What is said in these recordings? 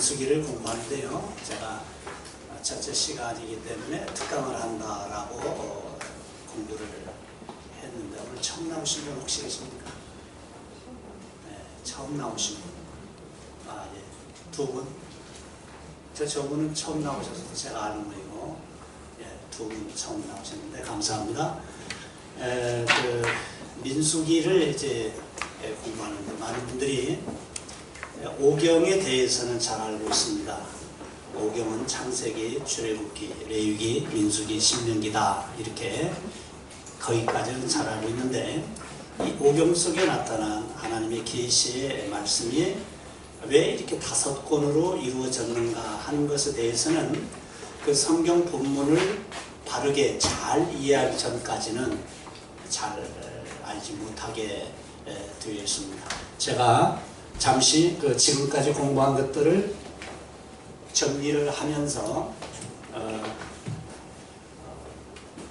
민수기를 공부하는데요. 제가 첫째 시간이기 때문에 특강을 한다라고 공부를 했는데 오늘 처음 나오신 분 혹시 계십니까? 네, 처음 나오신 분. 아, 예. 두 분. 저분은 처음 나오셔서 제가 아는 분이고, 예, 두 분 처음 나오셨는데 감사합니다. 그 민수기를 이제 공부하는데 많은 분들이 오경에 대해서는 잘 알고 있습니다. 오경은 창세기, 출애굽기, 레위기, 민수기, 신명기다 이렇게 거기까지는 잘 알고 있는데 이 오경 속에 나타난 하나님의 계시의 말씀이 왜 이렇게 5권으로 이루어졌는가 하는 것에 대해서는 그 성경 본문을 바르게 잘 이해하기 전까지는 잘 알지 못하게 되어 있습니다. 제가 잠시 그 지금까지 공부한 것들을 정리를 하면서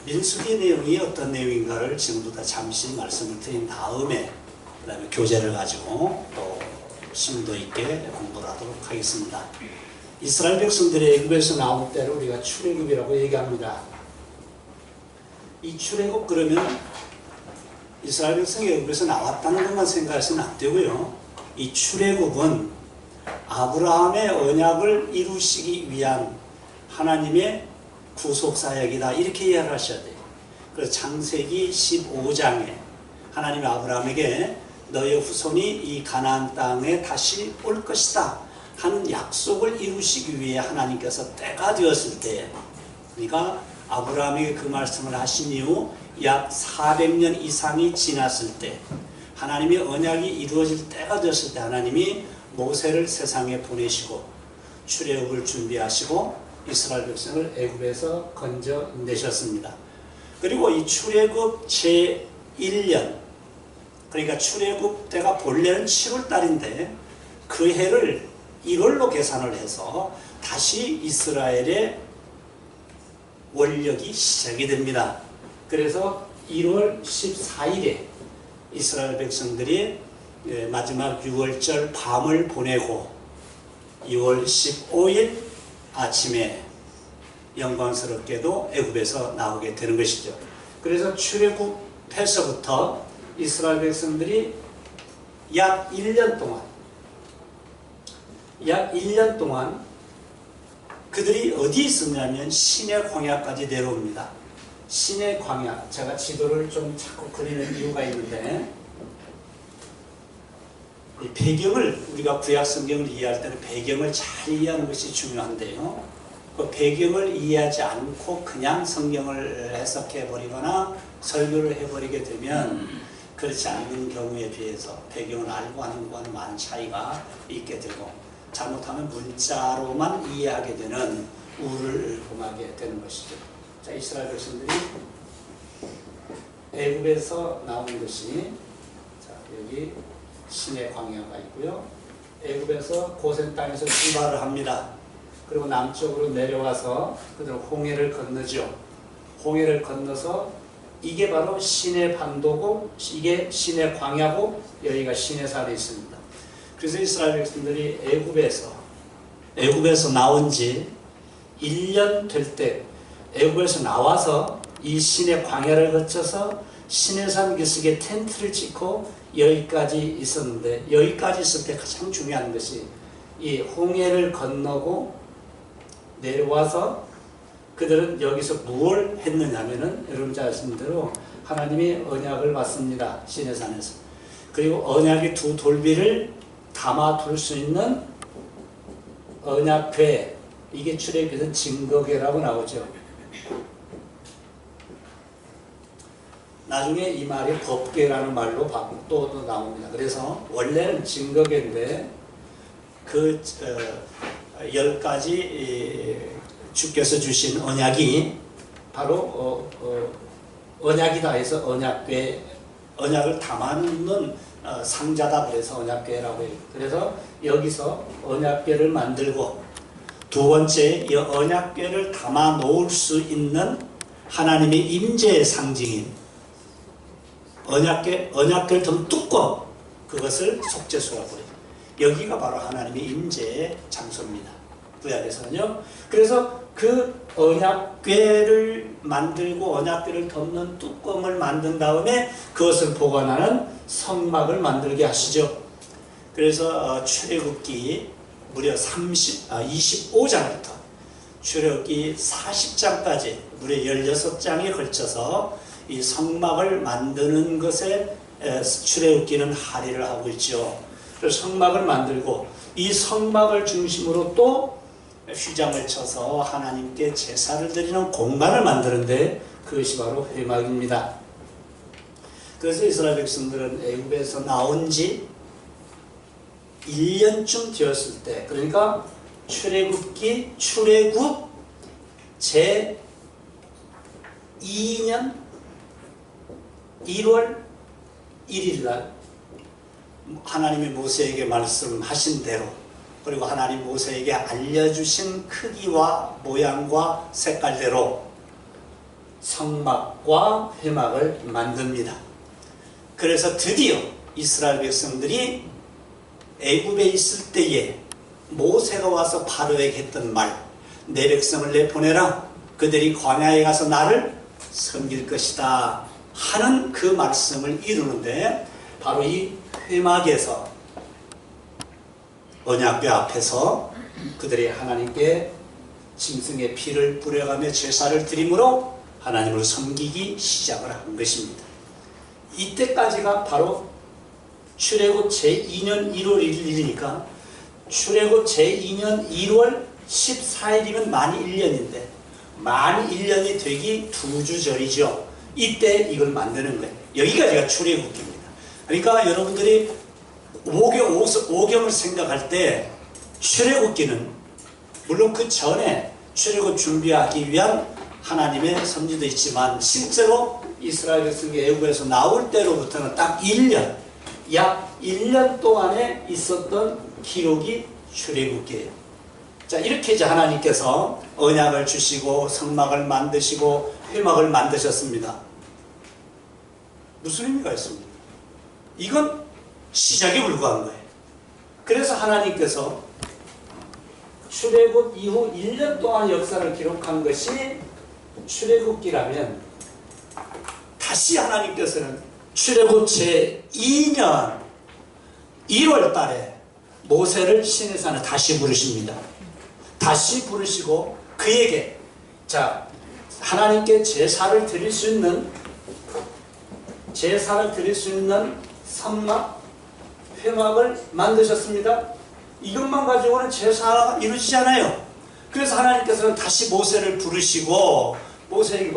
민수기 내용이 어떤 내용인가를 지금부터 잠시 말씀을 드린 다음에 그 다음에 교재를 가지고 또 심도 있게 공부를 하도록 하겠습니다. 이스라엘 백성들이 애굽에서 나올 때를 우리가 출애굽이라고 얘기합니다. 이 출애굽 그러면 이스라엘 백성이 애굽에서 나왔다는 것만 생각해서는 안 되고요. 이 출애굽은 아브라함의 언약을 이루시기 위한 하나님의 구속사역이다 이렇게 이해를 하셔야 돼요. 그래서 창세기 15장에 하나님이 아브라함에게 너의 후손이 이 가나안 땅에 다시 올 것이다 하는 약속을 이루시기 위해 하나님께서 때가 되었을 때, 그러니까 아브라함에게 그 말씀을 하신 이후 약 400년 이상이 지났을 때, 하나님의 언약이 이루어질 때가 되었을 때 하나님이 모세를 세상에 보내시고 출애굽을 준비하시고 이스라엘 백성을 애굽에서 건져내셨습니다. 그리고 이 출애굽 제1년, 그러니까 출애굽 때가 본래는 7월 달인데 그 해를 1월로 계산을 해서 다시 이스라엘의 원력이 시작이 됩니다. 그래서 1월 14일에 이스라엘 백성들이 마지막 6월절 밤을 보내고 2월 15일 아침에 영광스럽게도 애굽에서 나오게 되는 것이죠. 그래서 출애굽해서부터 이스라엘 백성들이 약 1년 동안 그들이 어디 있었냐면 시내 광야까지 내려옵니다. 시내 광야, 제가 지도를 좀 자꾸 그리는 이유가 있는데 이 배경을, 우리가 구약 성경을 이해할 때는 배경을 잘 이해하는 것이 중요한데요. 그 배경을 이해하지 않고 그냥 성경을 해석해 버리거나 설교를 해버리게 되면 그렇지 않는 경우에 비해서 배경을 알고 하는 것과는 많은 차이가 있게 되고 잘못하면 문자로만 이해하게 되는 우를 범하게 되는 것이죠. 자, 이스라엘 백성들이 애굽에서 나온 것이, 자, 여기 시내 광야가 있고요. 애굽에서 고센 땅에서 출발을 합니다. 그리고 남쪽으로 내려와서 그들 홍해를 건너죠. 홍해를 건너서 이게 바로 시내 반도고 이게 시내 광야고 여기가 시내산에 있습니다. 그래서 이스라엘 백성들이 애굽에서 나온 지 1년 될 때 애굽에서 나와서 이 시내 광야를 거쳐서 시내산 기슭에 텐트를 짓고 여기까지 있었는데, 여기까지 있을 때 가장 중요한 것이 이 홍해를 건너고 내려와서 그들은 여기서 무엇을 했느냐면은 여러분 잘 아시는 대로 하나님이 언약을 받습니다. 시내산에서. 그리고 언약의 두 돌비를 담아둘 수 있는 언약궤, 이게 출애굽에서 증거궤라고 나오죠. 나중에 이 말이 법궤라는 말로 또 나옵니다. 그래서 원래는 증거궤인데 그 10가지 주께서 주신 언약이 바로 언약이다 해서 언약궤, 언약을 담아놓는 상자다 그래서 언약궤라고 해요. 그래서 여기서 언약궤를 만들고 두 번째 이 언약궤를 담아 놓을 수 있는 하나님의 임재의 상징인 언약궤를 좀 뚜껑, 그것을 속죄수라고 해요. 여기가 바로 하나님의 임재의 장소입니다. 구약에서는요. 그래서 그 언약궤를 만들고 언약궤를 덮는 뚜껑을 만든 다음에 그것을 보관하는 성막을 만들게 하시죠. 그래서 출애굽기 무려 25장부터 출애굽기 40장까지 무려 16장에 걸쳐서 이 성막을 만드는 것에 출애굽기는 할애를 하고 있죠. 그래서 성막을 만들고 이 성막을 중심으로 또 휘장을 쳐서 하나님께 제사를 드리는 공간을 만드는데 그것이 바로 회막입니다. 그래서 이스라엘 백성들은 애굽에서 나온 지 1년쯤 되었을 때, 그러니까 출애굽 제 2년 1월 1일 날 하나님이 모세에게 말씀하신 대로, 그리고 하나님 모세에게 알려주신 크기와 모양과 색깔대로 성막과 회막을 만듭니다. 그래서 드디어 이스라엘 백성들이 애굽에 있을 때에 모세가 와서 바로에게 했던 말, 내 백성을 내보내라, 그들이 광야에 가서 나를 섬길 것이다 하는 그 말씀을 이루는데, 바로 이 회막에서 언약궤 앞에서 그들이 하나님께 짐승의 피를 뿌려가며 제사를 드림으로 하나님을 섬기기 시작을 한 것입니다. 이때까지가 바로 출애굽 제2년 1월 1일이니까 출애굽 제2년 1월 14일이면 만 1년인데 만 1년이 되기 2주 전이죠. 이때 이걸 만드는 거예요. 여기까지가 출애굽기입니다. 그러니까 여러분들이 오경을 생각할 때 출애굽기는 물론 그 전에 출애굽 준비하기 위한 하나님의 섭리도 있지만 실제로 이스라엘 백성이 애굽에서 나올 때로부터는 딱 1년, 약 1년 동안에 있었던 기록이 출애굽기예요. 자, 이렇게 이제 하나님께서 언약을 주시고 성막을 만드시고 회막을 만드셨습니다. 무슨 의미가 있습니까? 이건 시작에 불과한 거예요. 그래서 하나님께서 출애굽 이후 1년 동안 역사를 기록한 것이 출애굽기라면, 다시 하나님께서는 출애굽 제2년 1월 달에 모세를 시내산에 다시 부르십니다. 다시 부르시고 그에게, 자, 하나님께 제사를 드릴 수 있는 성막, 회막을 만드셨습니다. 이것만 가지고는 제사가 이루어지지 않아요. 그래서 하나님께서는 다시 모세를 부르시고 모세에게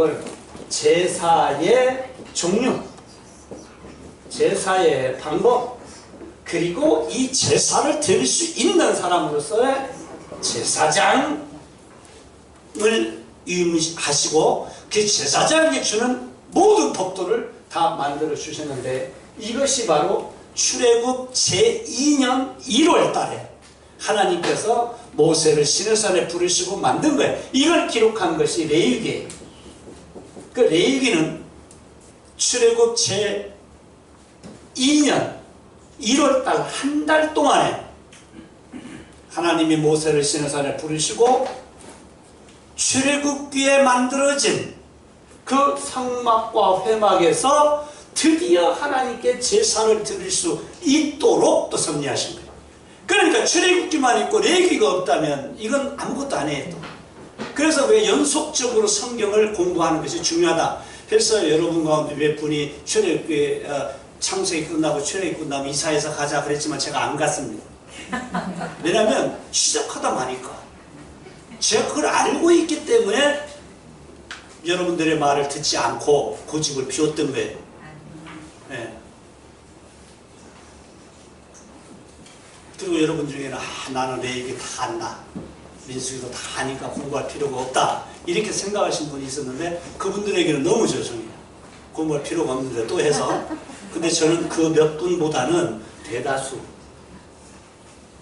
제사의 종류, 제사의 방법, 그리고 이 제사를 드릴 수 있는 사람으로서의 제사장을 임하시고 그 제사장에게 주는 모든 법도를 다 만들어 주셨는데, 이것이 바로 출애굽 제2년 1월 달에 하나님께서 모세를 시내산에 부르시고 만든 거예요. 이걸 기록한 것이 레위기예요. 그 레위기는 출애굽 제2년 1월 달 한 달 동안에 하나님이 모세를 시내산에 부르시고 출애굽기에 만들어진 그 성막과 회막에서 드디어 하나님께 제사를 드릴 수 있도록 또 섭리하신 거예요. 그러니까 출애굽기만 있고 레위기가 없다면 이건 아무것도 안 해요. 그래서 왜 연속적으로 성경을 공부하는 것이 중요하다. 그래서 여러분 가운데 몇 분이 출애굽기 창세기 끝나고 출애굽기 끝나면 이사해서 가자 그랬지만 제가 안 갔습니다. 왜냐하면 시작하다 마니까 제가 그걸 알고 있기 때문에 여러분들의 말을 듣지 않고 고집을 피웠던 거예요. 네. 그리고 여러분 중에는 나는 내 얘기 다 안다, 민수기도 다 아니까 공부할 필요가 없다, 이렇게 생각하신 분이 있었는데 그분들에게는 너무 죄송해요. 공부할 필요가 없는데 또 해서. 근데 저는 그 몇 분보다는 대다수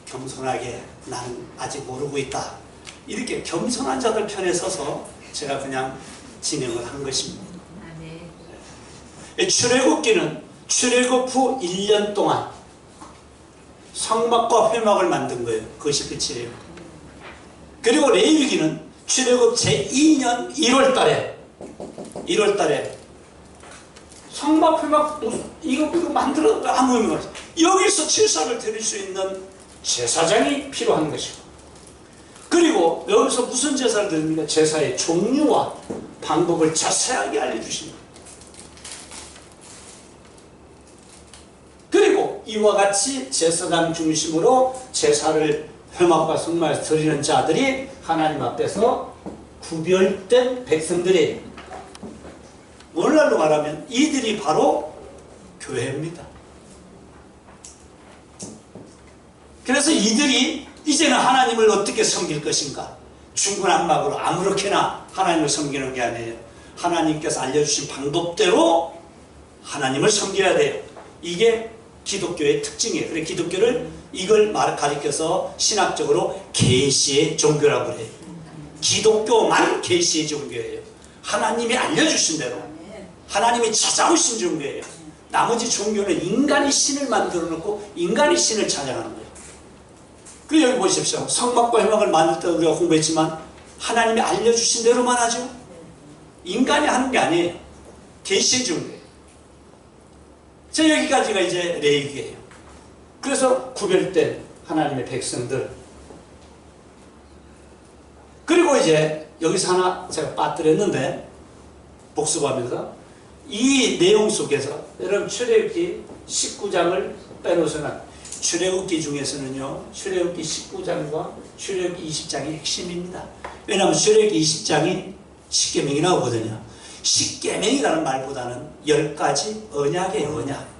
겸손하게 나는 아직 모르고 있다, 이렇게 겸손한 자들 편에 서서 제가 그냥 진행을 한 것입니다. 출애굽기는 출애굽 후 1년 동안 성막과 회막을 만든 거예요. 그것이 끝이에요. 그리고 레위기는 출애굽 제2년 1월 달에 성막 회막 이거 만들어 아무 의미가 없어요. 여기서 제사를 드릴 수 있는 제사장이 필요한 것이고, 그리고 여기서 무슨 제사를 드립니까? 제사의 종류와 방법을 자세하게 알려주십니다. 그리고 이와 같이 제사장 중심으로 제사를 회막과 성막에서 드리는 자들이 하나님 앞에서 구별된 백성들이, 오늘날로 말하면 이들이 바로 교회입니다. 그래서 이들이 이제는 하나님을 어떻게 섬길 것인가? 중구난방으로 아무렇게나 하나님을 섬기는 게 아니에요. 하나님께서 알려주신 방법대로 하나님을 섬겨야 돼요. 이게 기독교의 특징이에요. 그래서 기독교를 이걸 가리켜서 신학적으로 계시의 종교라고 해요. 기독교만 계시의 종교예요. 하나님이 알려주신 대로, 하나님이 찾아오신 종교예요. 나머지 종교는 인간이 신을 만들어 놓고 인간이 신을 찬양하는 거예요. 그리고 여기 보십시오. 성막과 회막을 만들 때 우리가 공부했지만 하나님이 알려주신 대로만 하죠. 인간이 하는 게 아니에요. 계시의 종교예요. 자, 여기까지가 이제 레위기예요. 그래서 구별된 하나님의 백성들. 그리고 이제 여기서 하나 제가 빠뜨렸는데 복습하면서 이 내용 속에서 여러분 출애굽기 19장을 빼놓으서는 출애굽기 중에서는요, 출애굽기 19장과 출애굽기 20장이 핵심입니다. 왜냐하면 출애굽기 20장이 십계명이 나오거든요. 십계명이라는 말보다는 10가지 언약이에요.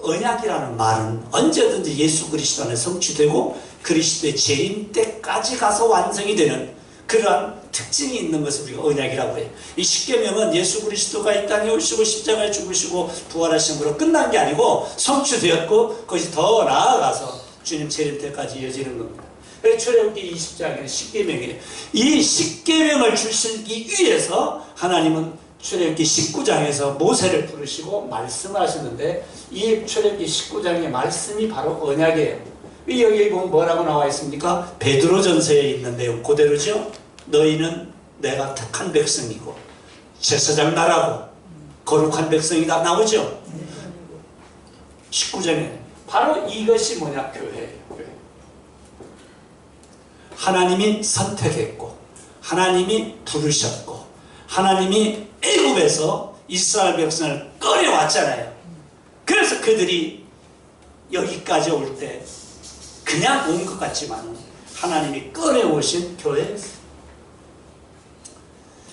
언약이라는 말은 언제든지 예수 그리스도 안에 성취되고 그리스도의 재림 때까지 가서 완성이 되는 그러한 특징이 있는 것을 우리가 언약이라고 해요. 이 십계명은 예수 그리스도가 이 땅에 오시고 십자가에 죽으시고 부활하심으로 끝난 게 아니고 성취되었고 그것이 더 나아가서 주님 재림 때까지 이어지는 겁니다. 그래서 출애굽기 20장에는 십계명이에요. 이 십계명을 주시기 위해서 하나님은 출애굽기 19장에서 모세를 부르시고 말씀을 하셨는데, 이 출애굽기 19장의 말씀이 바로 언약이에요. 여기 보면 뭐라고 나와 있습니까? 베드로전서에 있는 내용 그대로죠. 너희는 내가 택한 백성이고 제사장 나라고 거룩한 백성이다 나오죠. 19장에 바로 이것이 뭐냐? 교회예요. 하나님이 선택했고 하나님이 부르셨고 하나님이 애굽에서 이스라엘 백성을 꺼내왔잖아요. 그래서 그들이 여기까지 올 때 그냥 온 것 같지만 하나님이 꺼내오신 교회였어요.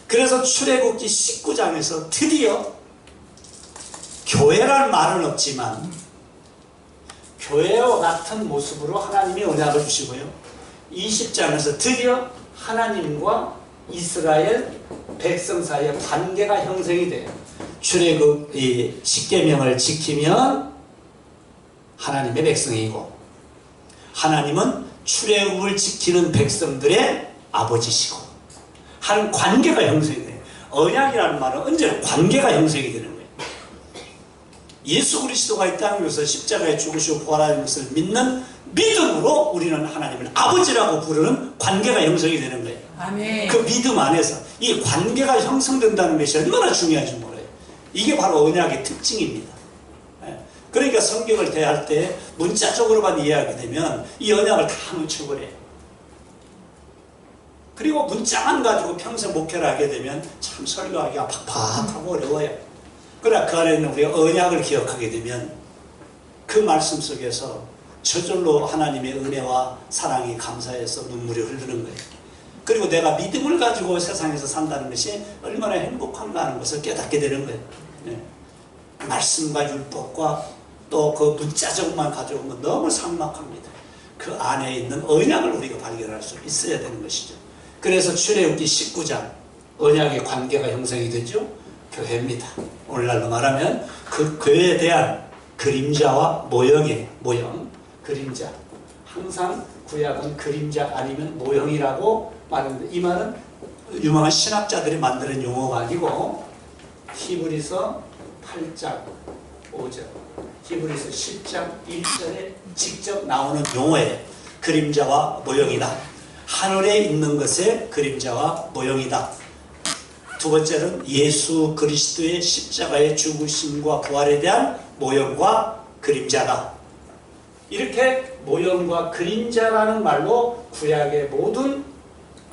그래서 출애굽기 19장에서 드디어 교회란 말은 없지만 교회와 같은 모습으로 하나님이 언약을 주시고요. 20장에서 드디어 하나님과 이스라엘 백성 사이에 관계가 형성이 돼요. 출애굽 십계명을 지키면 하나님의 백성이고 하나님은 출애굽을 지키는 백성들의 아버지시고 한 관계가 형성이 돼요. 언약이라는 말은 언제나 관계가 형성이 되는 거예요. 예수 그리스도가 이 땅에 오셔서 십자가에 죽으시고 부활하는 것을 믿는 믿음으로 우리는 하나님을 아버지라고 부르는 관계가 형성이 되는 거예요. 아멘. 그 믿음 안에서 이 관계가 형성된다는 것이 얼마나 중요한지 몰라요. 이게 바로 언약의 특징입니다. 그러니까 성경을 대할 때 문자적으로만 이해하게 되면 이 언약을 다 놓쳐버려요. 그리고 문자만 가지고 평생 목회를 하게 되면 참 설교하기가 팍팍하고 어려워요. 그러나 그 안에 있는 우리가 언약을 기억하게 되면 그 말씀 속에서 저절로 하나님의 은혜와 사랑이 감사해서 눈물이 흐르는 거예요. 그리고 내가 믿음을 가지고 세상에서 산다는 것이 얼마나 행복한가 하는 것을 깨닫게 되는 거예요. 네. 말씀과 율법과 또 그 문자적만 가져오면 너무 삭막합니다. 그 안에 있는 언약을 우리가 발견할 수 있어야 되는 것이죠. 그래서 출애굽기 19장 언약의 관계가 형성이 되죠. 교회입니다. 오늘날로 말하면 그 교회에 대한 그림자와 모형이에요. 모형, 그림자. 항상 구약은 그림자 아니면 모형이라고 말하는데 이 말은 유명한 신학자들이 만드는 용어가 아니고 히브리서 8장 5절 히브리서 10장 1절에 직접 나오는 용어예요. 그림자와 모형이다. 하늘에 있는 것의 그림자와 모형이다. 두 번째는 예수 그리스도의 십자가의 죽으심과 부활에 대한 모형과 그림자다. 이렇게 모형과 그림자라는 말로 구약의 모든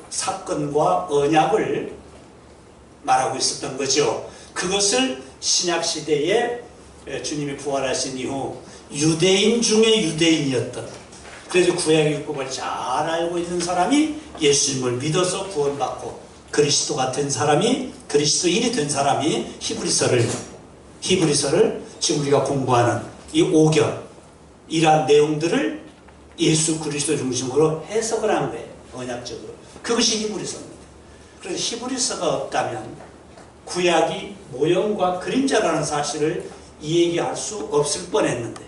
사건과 언약을 말하고 있었던 거죠. 그것을 신약시대에 주님이 부활하신 이후 유대인 중에 유대인이었던, 그래서 구약의 율법을 잘 알고 있는 사람이 예수님을 믿어서 구원받고 그리스도가 된 사람이, 그리스도인이 된 사람이 히브리서를 지금 우리가 공부하는 이 5경 이러한 내용들을 예수 그리스도 중심으로 해석을 한 거예요. 언약적으로. 그것이 히브리서입니다. 그래서 히브리서가 없다면 구약이 모형과 그림자라는 사실을 얘기할 수 없을 뻔했는데,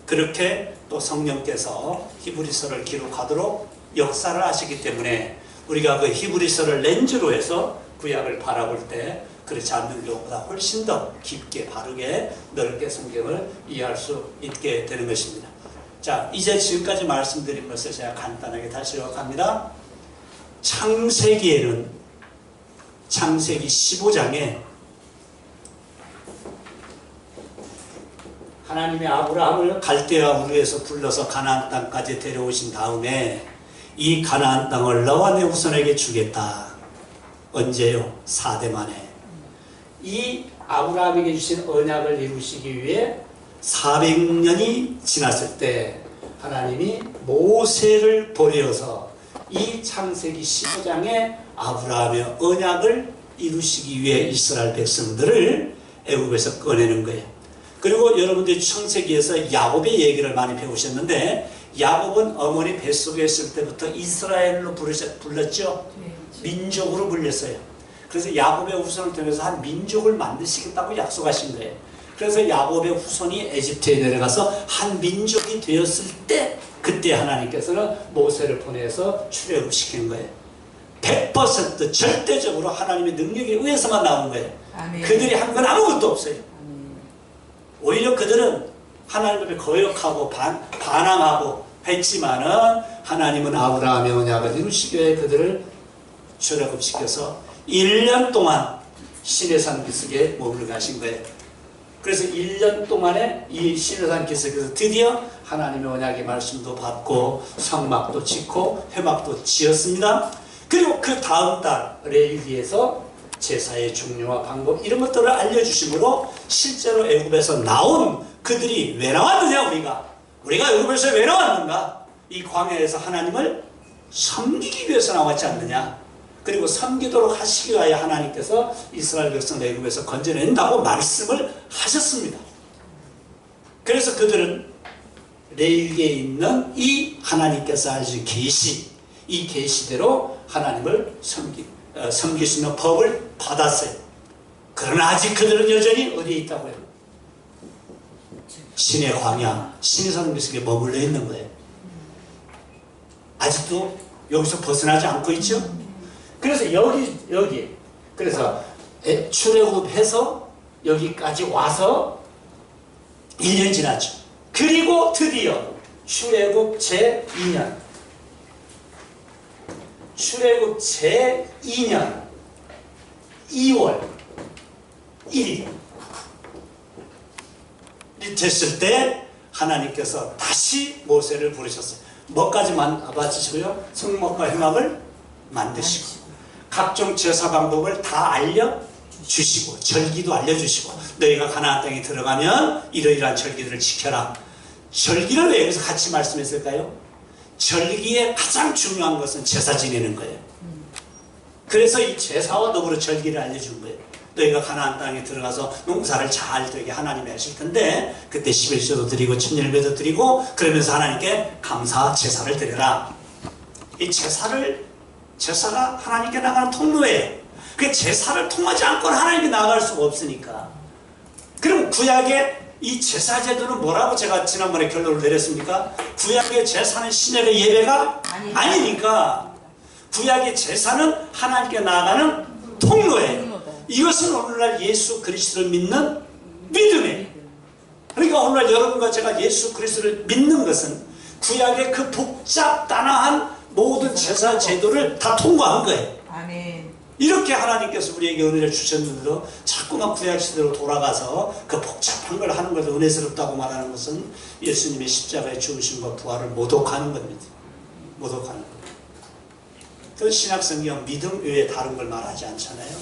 그렇게 또 성령께서 히브리서를 기록하도록 역사를 하시기 때문에 우리가 그 히브리서를 렌즈로 해서 구약을 바라볼 때 그렇지 않는 경우보다 훨씬 더 깊게 바르게 넓게 성경을 이해할 수 있게 되는 것입니다. 자, 이제 지금까지 말씀드린 것을 제가 간단하게 다시 요약합니다. 창세기에는 창세기 15장에 하나님이 아브라함을 갈대아 우르에서 불러서 가나안 땅까지 데려오신 다음에 이 가나안 땅을 너와 내 후손에게 주겠다. 언제요? 4대 만에. 이 아브라함에게 주신 언약을 이루시기 위해 400년이 지났을 때 하나님이 모세를 보내어서 이 창세기 15장에 아브라함의 언약을 이루시기 위해 이스라엘 백성들을 애굽에서 꺼내는 거예요. 그리고 여러분들이 창세기에서 야곱의 얘기를 많이 배우셨는데, 야곱은 어머니 뱃속에 있을 때부터 이스라엘로 불렀죠. 민족으로 불렸어요. 그래서 야곱의 후손을 통해서 한 민족을 만드시겠다고 약속하신 거예요. 그래서 야곱의 후손이 에집트에 내려가서 한 민족이 되었을 때, 그때 하나님께서는 모세를 보내서 출애굽시킨 거예요. 100% 절대적으로 하나님의 능력에 의해서만 나온 거예요. 아멘. 그들이 한 건 아무것도 없어요. 아멘. 오히려 그들은 하나님 앞에 거역하고 반항하고 했지만은 하나님은 아브라함의 언약을 이루시기 위해 그들을 출애굽시켜서 1년 동안 시내산 기슭에 머물러 가신 거예요. 그래서 1년 동안에 이 시내산 기슭에서 드디어 하나님의 언약의 말씀도 받고 성막도 짓고 회막도 지었습니다. 그리고 그 다음 달 레위기에서 제사의 종류와 방법 이런 것들을 알려주심으로 실제로 애굽에서 나온 그들이 왜 나왔느냐, 우리가 애굽에서 왜 나왔는가? 이 광야에서 하나님을 섬기기 위해서 나왔지 않느냐? 그리고 섬기도록 하시기 위하여 하나님께서 이스라엘 백성 애굽에서 건져낸다고 말씀을 하셨습니다. 그래서 그들은 레위기에 있는 이 하나님께서 하신 계시, 이 계시대로 하나님을 섬길 수 있는 법을 받았어요. 그러나 아직 그들은 여전히 어디에 있다고요? 신의 광야, 신의 성벽에 머물러 있는 거예요. 아직도 여기서 벗어나지 않고 있죠? 그래서 여기 그래서 출애굽해서 여기까지 와서 1년 지났죠. 그리고 드디어 출애굽 제2년 출애굽 제2년 2월 1일 됐을 때 하나님께서 다시 모세를 부르셨어요. 뭐까지 만드시고요? 성막과 회막을 만드시고 각종 제사 방법을 다 알려주시고 절기도 알려주시고 너희가 가나안 땅에 들어가면 이러이러한 절기들을 지켜라. 절기를 왜 여기서 같이 말씀했을까요? 절기의 가장 중요한 것은 제사 지내는 거예요. 그래서 이 제사와 더불어 절기를 알려준 거예요. 너희가 가나안 땅에 들어가서 농사를 잘 되게 하나님이 하실 텐데 그때 11조도 드리고 천일배도 드리고 그러면서 하나님께 감사 제사를 드려라. 이 제사가 하나님께 나가는 통로예요. 그 제사를 통하지 않고는 하나님께 나아갈 수가 없으니까. 그럼 구약의 이 제사 제도는 뭐라고 제가 지난번에 결론을 내렸습니까? 구약의 제사는 신약의 예배가 아니니까 구약의 제사는 하나님께 나아가는 통로예요. 이것은 오늘날 예수 그리스도를 믿는 믿음이에요. 그러니까 오늘 여러분과 제가 예수 그리스도를 믿는 것은 구약의 그 복잡단아한 모든 제사 제도를 다 통과한 거예요. 아멘. 이렇게 하나님께서 우리에게 은혜를 주셨는데도 자꾸만 구약시대로 돌아가서 그 복잡한 걸 하는 것을 은혜스럽다고 말하는 것은 예수님의 십자가의 죽으심과 부활을 모독하는 겁니다. 모독하는 겁니다. 그 신약성경 믿음 외에 다른 걸 말하지 않잖아요.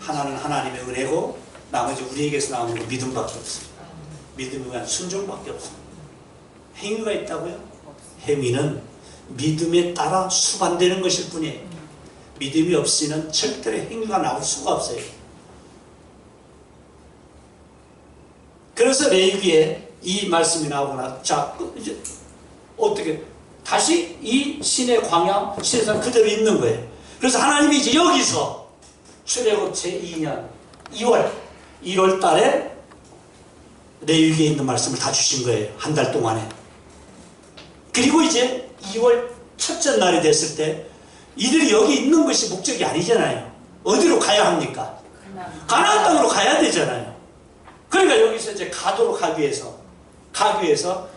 하나는 하나님의 은혜고 나머지 우리에게서 나오는 건 믿음밖에 없어요. 믿음이 아니라 순종밖에 없어요. 행위가 있다고요? 행위는 믿음에 따라 수반되는 것일 뿐이에요. 믿음이 없이는 절대로 행위가 나올 수가 없어요. 그래서 레위기에 이 말씀이 나오거나, 자, 이제 어떻게 다시 이 신의 광야, 신의 산 그대로 있는 거예요. 그래서 하나님이 이제 여기서 출애굽 제2년 1월 달에 레위기에 있는 말씀을 다 주신 거예요. 한 달 동안에. 그리고 이제 2월 첫째 날이 됐을 때 이들이 여기 있는 것이 목적이 아니잖아요. 어디로 가야 합니까? 가나안 땅으로 가야 되잖아요. 그러니까 여기서 이제 가도록 하기 위해서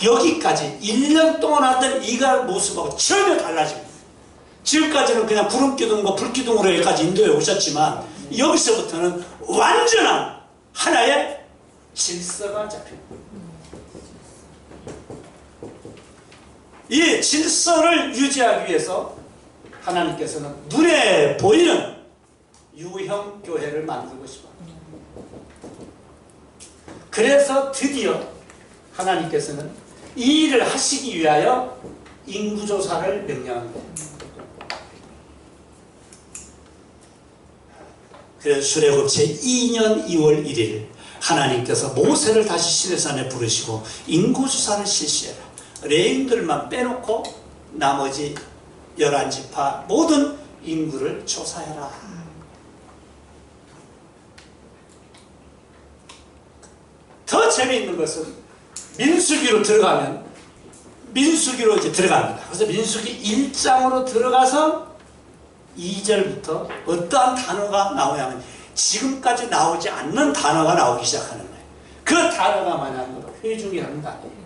여기까지 1년 동안 하던 이갈 모습하고 전혀 달라집니다. 지금까지는 그냥 구름기둥과 불기둥으로 여기까지 인도에 오셨지만 여기서부터는 완전한 하나의 질서가 잡힙니다. 이 질서를 유지하기 위해서 하나님께서는 눈에 보이는 유형 교회를 만들고 싶어요. 그래서 드디어 하나님께서는 이 일을 하시기 위하여 인구조사를 명령한 거예요. 그래서 출애굽 제2년 2월 1일 하나님께서 모세를 다시 시내산에 부르시고 인구조사를 실시해라. 레인들만 빼놓고 나머지 11지파 모든 인구를 조사해라. 더 재미있는 것은 민수기로 들어가면 민수기로 이제 들어갑니다. 그래서 민수기 1장으로 들어가서 2절부터 어떠한 단어가 나오냐면 지금까지 나오지 않는 단어가 나오기 시작하는 거예요. 그 단어가 뭐냐면 회중이라는 단어예요.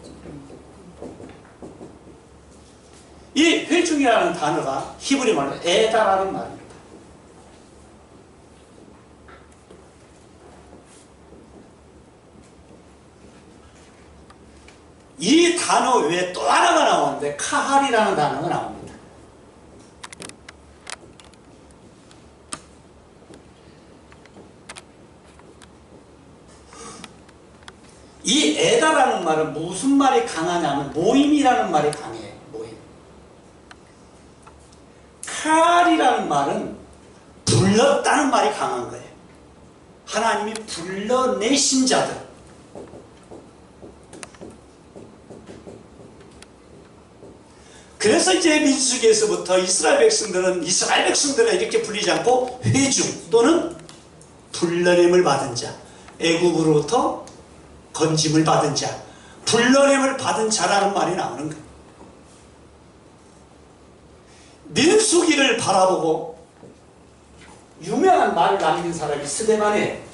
이 회중이라는 단어가 히브리 말로 에다라는 말입니다. 이 단어 외에 또 하나가 나오는데 카할이라는 단어가 나옵니다. 이 에다라는 말은 무슨 말이 강하냐면 모임이라는 말이 강해요. 모임. 카할이라는 말은 불렀다는 말이 강한 거예요. 하나님이 불러내신 자들. 그래서 이제 민수기에서부터 이스라엘 백성들은 이렇게 불리지 않고 회중 또는 불러냄을 받은 자, 애굽으로부터 건짐을 받은 자, 불러냄을 받은 자라는 말이 나오는 거예요. 민수기를 바라보고 유명한 말을 남긴 사람이 스데반이에요.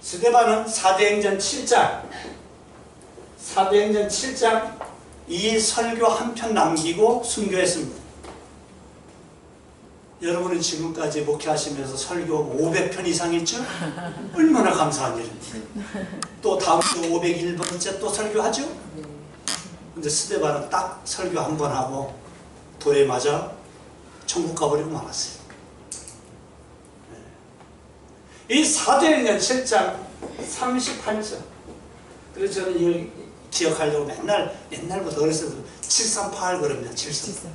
스데반은 사도행전 7장 이 설교 한 편 남기고 순교했습니다. 여러분은 지금까지 목회하시면서 설교 500편 이상 했죠? 얼마나 감사한 일입니까? 또 다음 주 501번째 또 설교하죠? 근데 스데반은 딱 설교 한 번 하고 돌에 맞아 천국 가버리고 말았어요. 이 사도행전 7장 38절. 그래서 저는 이걸 기억하려고 옛날부터 어렸을 때 738 그럽니다. 738.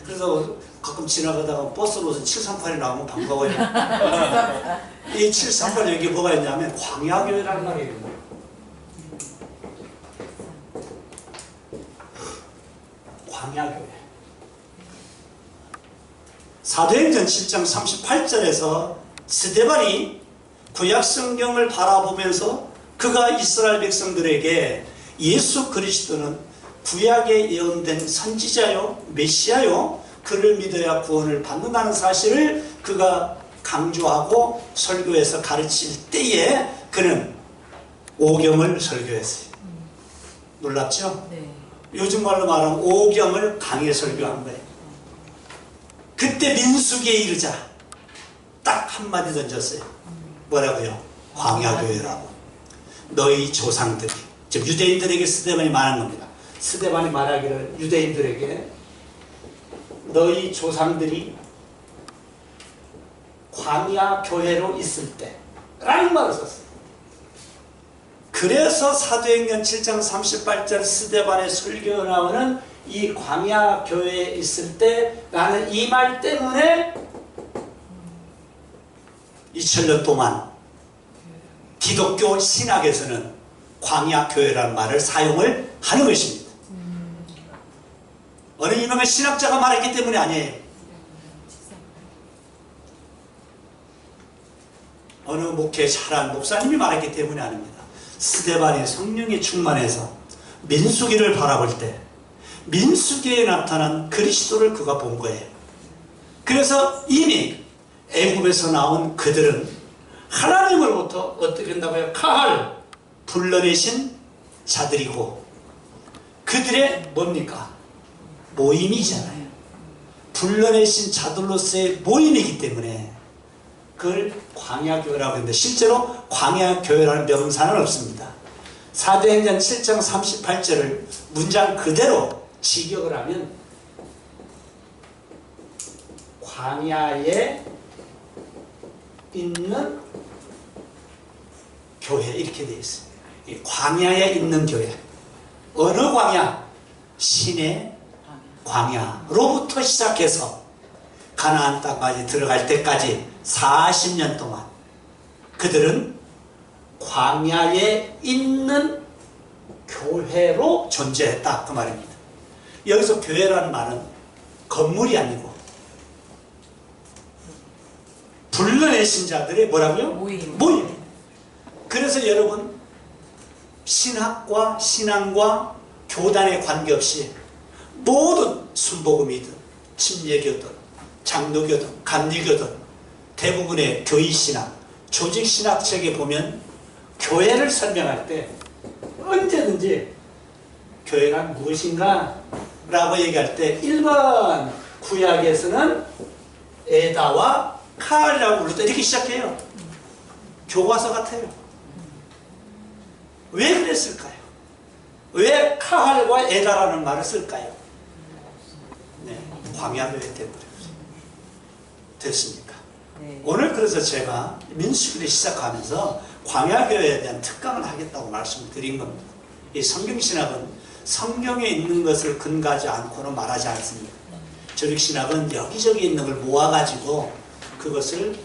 그래서 가끔 지나가다가 버스로서 738이 나오면 반가워요. 이 738 여기 뭐가 있냐면 광야교회라는 말이에요. 광야교회. 사도행전 7장 38절에서 스데반이 구약성경을 바라보면서 그가 이스라엘 백성들에게 예수 그리스도는 구약에 예언된 선지자요, 메시아요, 그를 믿어야 구원을 받는다는 사실을 그가 강조하고 설교에서 가르칠 때에 그는 오경을 설교했어요. 놀랍죠? 네. 요즘 말로 말하면 오경을 강의 설교한 거예요. 그때 민수기에 이르자 딱 한마디 던졌어요. 뭐라고요? 광야교회라고. 너희 조상들이, 즉 유대인들에게 스데반이 말한 겁니다. 스데반이 말하기를 유대인들에게 너희 조상들이 광야교회로 있을 때 라는 말을 썼어요. 그래서 사도행전 7장 38절 스데반의 설교에 나오는 이 광야교회에 있을 때 라는 이 말 때문에 2000년 동안 기독교 신학에서는 광야교회라는 말을 사용을 하는 것입니다. 어느 유명한 신학자가 말했기 때문이 아니에요. 어느 목회 잘한 목사님이 말했기 때문이 아닙니다. 스데반이 성령에 충만해서 민수기를 바라볼 때 민수기에 나타난 그리스도를 그가 본 거예요. 그래서 이미 애굽에서 나온 그들은 하나님으로부터 어떻게 한다고요? 카할, 불러내신 자들이고 그들의 뭡니까? 모임이잖아요. 불러내신 자들로서의 모임이기 때문에 그걸 광야교회라고 하는데 실제로 광야교회라는 명사는 없습니다. 사도행전 7장 38절을 문장 그대로 직역을 하면 광야에 있는 교회 이렇게 되어 있어요. 광야에 있는 교회. 어느 광야? 신의 광야로부터 시작해서 가나안 땅까지 들어갈 때까지 40년 동안 그들은 광야에 있는 교회로 존재했다 그 말입니다. 여기서 교회라는 말은 건물이 아니고 불러내신 자들의 뭐라고요? 모임. 그래서 여러분 신학과 신앙과 교단에 관계없이 모든 순복음이든 침례교든 장로교든 감리교든 대부분의 교의신학, 조직신학책에 보면 교회를 설명할 때 언제든지 교회가 무엇인가 라고 얘기할 때 1번 구약에서는 에다와 카알이라고 부를 때 이렇게 시작해요. 교과서 같아요. 왜 그랬을까요? 왜 카알과 에다라는 말을 쓸까요? 네, 광야교회 때문에 됐습니까? 네. 오늘 그래서 제가 민수기를 시작하면서 광야교회에 대한 특강을 하겠다고 말씀을 드린 겁니다. 이 성경신학은 성경에 있는 것을 근거하지 않고는 말하지 않습니다. 조직신학은 여기저기 있는 걸 모아가지고 그것을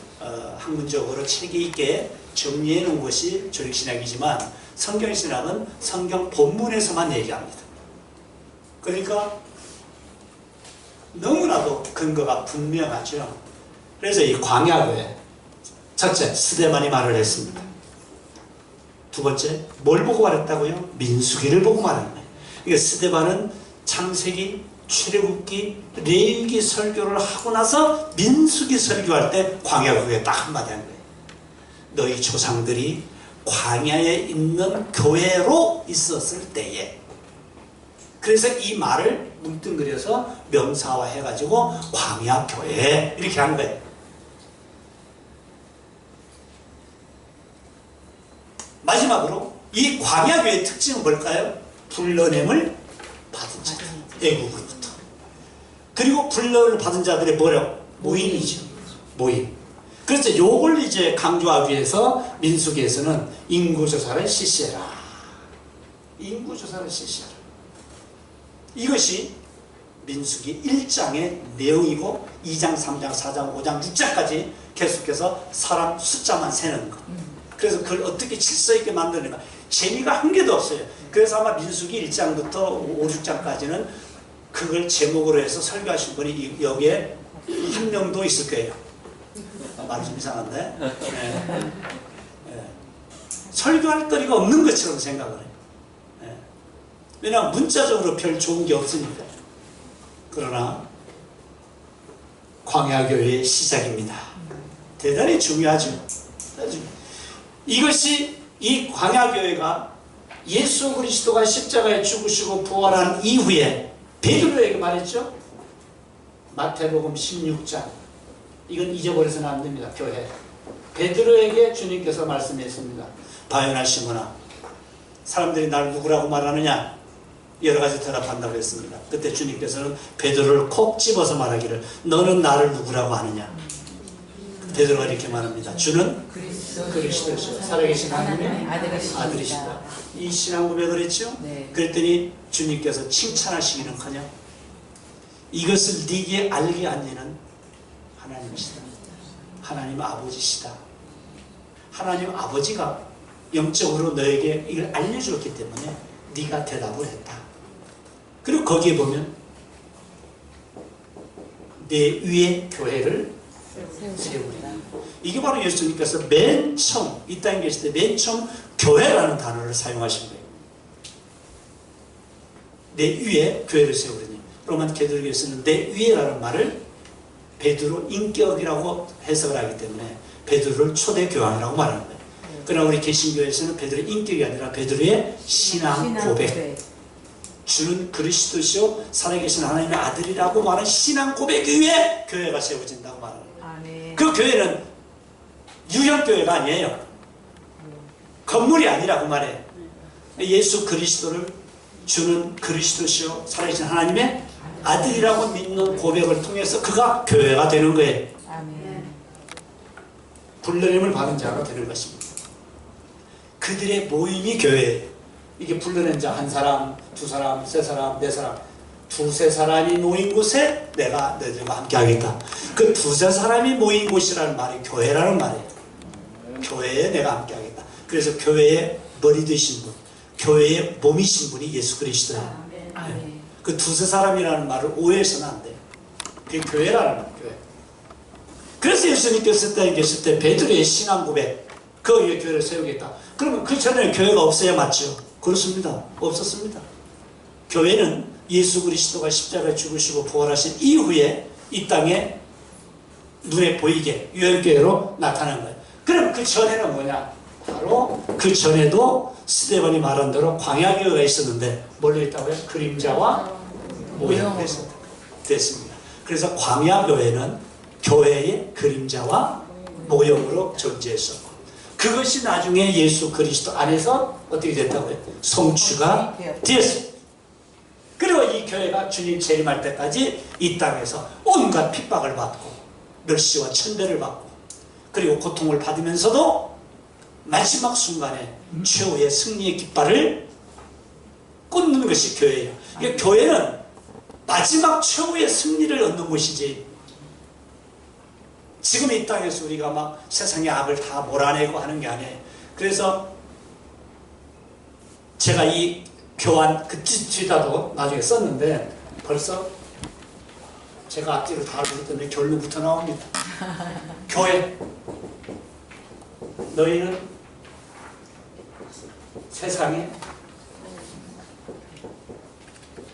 학문적으로 체계 있게 정리해 놓은 것이 조직신학이지만 성경신학은 성경 본문에서만 얘기합니다. 그러니까 너무나도 근거가 분명하죠. 그래서 이 광야교회 첫째 스데반이 말을 했습니다. 두 번째 뭘 보고 말했다고요? 민수기를 보고 말한 거예요. 그러니까 스데반은 창세기, 출애굽기, 레위기 설교를 하고 나서 민수기 설교할 때 광야교회에 딱 한마디 한 거예요. 너희 조상들이 광야에 있는 교회로 있었을 때에. 그래서 이 말을 뭉뚱그려서 명사화 해가지고 광야교회 이렇게 한 거예요. 마지막으로 이 광야교회의 특징은 뭘까요? 불러냄을 받은 자들, 애국으로부터. 그리고 불러냄을 받은 자들의 뭐라고? 모임이죠. 모임. 그래서 요걸 이제 강조하기 위해서 민수기에서는 인구조사를 실시해라. 인구조사를 실시해라. 이것이 민수기 1장의 내용이고 2장, 3장, 4장, 5장, 6장까지 계속해서 사람 숫자만 세는 것. 그래서 그걸 어떻게 질서 있게 만드는가 재미가 한 개도 없어요. 그래서 아마 민수기 1장부터 5, 6장까지는 그걸 제목으로 해서 설교하신 분이 여기에 한 명도 있을 거예요. 말이 좀 이상한데 네. 네. 설교할 거리가 없는 것처럼 생각을 해요. 네. 왜냐하면 문자적으로 별 좋은 게 없으니까. 그러나 광야교회의 시작입니다. 대단히 중요하죠. 이것이 이 광야교회가 예수 그리스도가 십자가에 죽으시고 부활한 이후에 베드로에게 말했죠. 마태복음 16장. 이건 잊어버려서는 안 됩니다. 교회. 베드로에게 주님께서 말씀했습니다. 바요나 시몬아, 사람들이 날 누구라고 말하느냐? 여러 가지 대답한다고 했습니다. 그때 주님께서는 베드로를 콕 집어서 말하기를 너는 나를 누구라고 하느냐? 베드로가 이렇게 말합니다. 주는 그리스도시요 살아계신 하나님의 아들이시다. 이 신앙 고백을 했죠. 네. 그랬더니 주님께서 칭찬하시기는커녕 이것을 네게 알게 하니는 하나님이시다. 하나님 아버지시다. 하나님 아버지가 영적으로 너에게 이걸 알려주었기 때문에 네가 대답을 했다. 그리고 거기에 보면 내 위에 교회를 세우리라. 이게 바로 예수님께서 맨 처음 이 땅에 계실 때 맨 처음 교회라는 단어를 사용하신 거예요. 내 위에 교회를 세우리니. 로만 개돌교에서는 내 위에라는 말을 베드로 인격이라고 해석을 하기 때문에 베드로를 초대 교황이라고 말하는 거예요. 그러나 우리 개신교에서는 베드로의 인격이 아니라 베드로의 신앙 고백. 주는 그리스도시요 살아계신 하나님의 아들이라고 말하는 신앙 고백 위에 교회가 세워진다고 말하는 거예요. 그 교회는 유형교회가 아니에요. 건물이 아니라고 말해요. 예수 그리스도를 주는 그리스도시요 살아계신 하나님의 아들이라고 믿는 고백을 통해서 그가 교회가 되는 거예요. 불러냄을 받은 자가 되는 것입니다. 그들의 모임이 교회예요. 이게 불러낸 자 한 사람, 두 사람, 세 사람, 네 사람, 두세 사람이 모인 곳에 내가 너희들과 함께 하겠다. 그 두세 사람이 모인 곳이라는 말이 교회라는 말이에요. 교회에 내가 함께 하겠다. 그래서 교회의 머리 되신 분, 교회의 몸이신 분이 예수 그리스도예요. 그 두세 사람이라는 말을 오해해서는 안 돼요. 그게 교회라는 말이에요. 교회. 그래서 예수님께서 땅에 계실 때 베드로의 신앙 고백, 그 위에 교회를 세우겠다. 그러면 그 전에 교회가 없어야 맞죠? 그렇습니다. 없었습니다. 교회는 예수 그리스도가 십자가에 죽으시고 부활하신 이후에 이 땅에 눈에 보이게 유형교회로 나타난 거예요. 그럼 그 전에는 뭐냐? 바로 그 전에도 스데반이 말한 대로 광야교회가 있었는데 뭘로 있다고요? 그림자와 모형으로 됐습니다. 그래서 광야교회는 교회의 그림자와 모형으로 존재했었고 그것이 나중에 예수 그리스도 안에서 어떻게 됐다고요? 성취가 되었습니다. 그리고 이 교회가 주님 재림할 때까지 이 땅에서 온갖 핍박을 받고 멸시와 천대를 받고 그리고 고통을 받으면서도 마지막 순간에 최후의 승리의 깃발을 꽂는 것이 교회예요. 그러니까 교회는 마지막 최후의 승리를 얻는 곳이지 지금 이 땅에서 우리가 막 세상의 악을 다 몰아내고 하는 게 아니에요. 그래서 제가 이 교환 그 뒤다도 나중에 썼는데 벌써 제가 앞뒤로 다 읽었더니 결론부터 나옵니다. 교회 너희는 세상에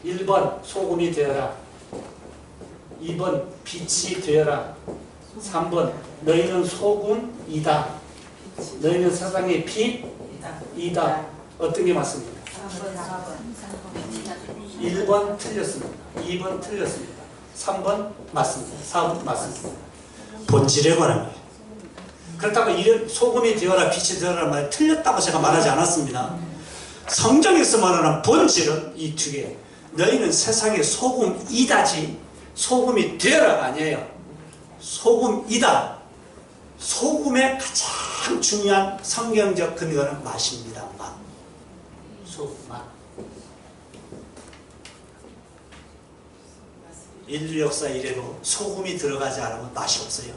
1번 소금이 되어라 2번 빛이 되어라 3번 너희는 소금이다 너희는 세상의 빛이다 어떤 게 맞습니까? 1번 틀렸습니다 2번 틀렸습니다 3번 맞습니다 4번 맞습니다 본질에 관한 거예요. 그렇다고 이런 소금이 되어라 빛이 되어라 말 틀렸다고 제가 말하지 않았습니다. 성경에서 말하는 본질은 이 두 개. 너희는 세상의 소금이다지 소금이 되어라가 아니에요. 소금이다. 소금의 가장 중요한 성경적 근거는 맛입니다. 맛. 소금 맛. 인류 역사 이래로 소금이 들어가지 않으면 맛이 없어요.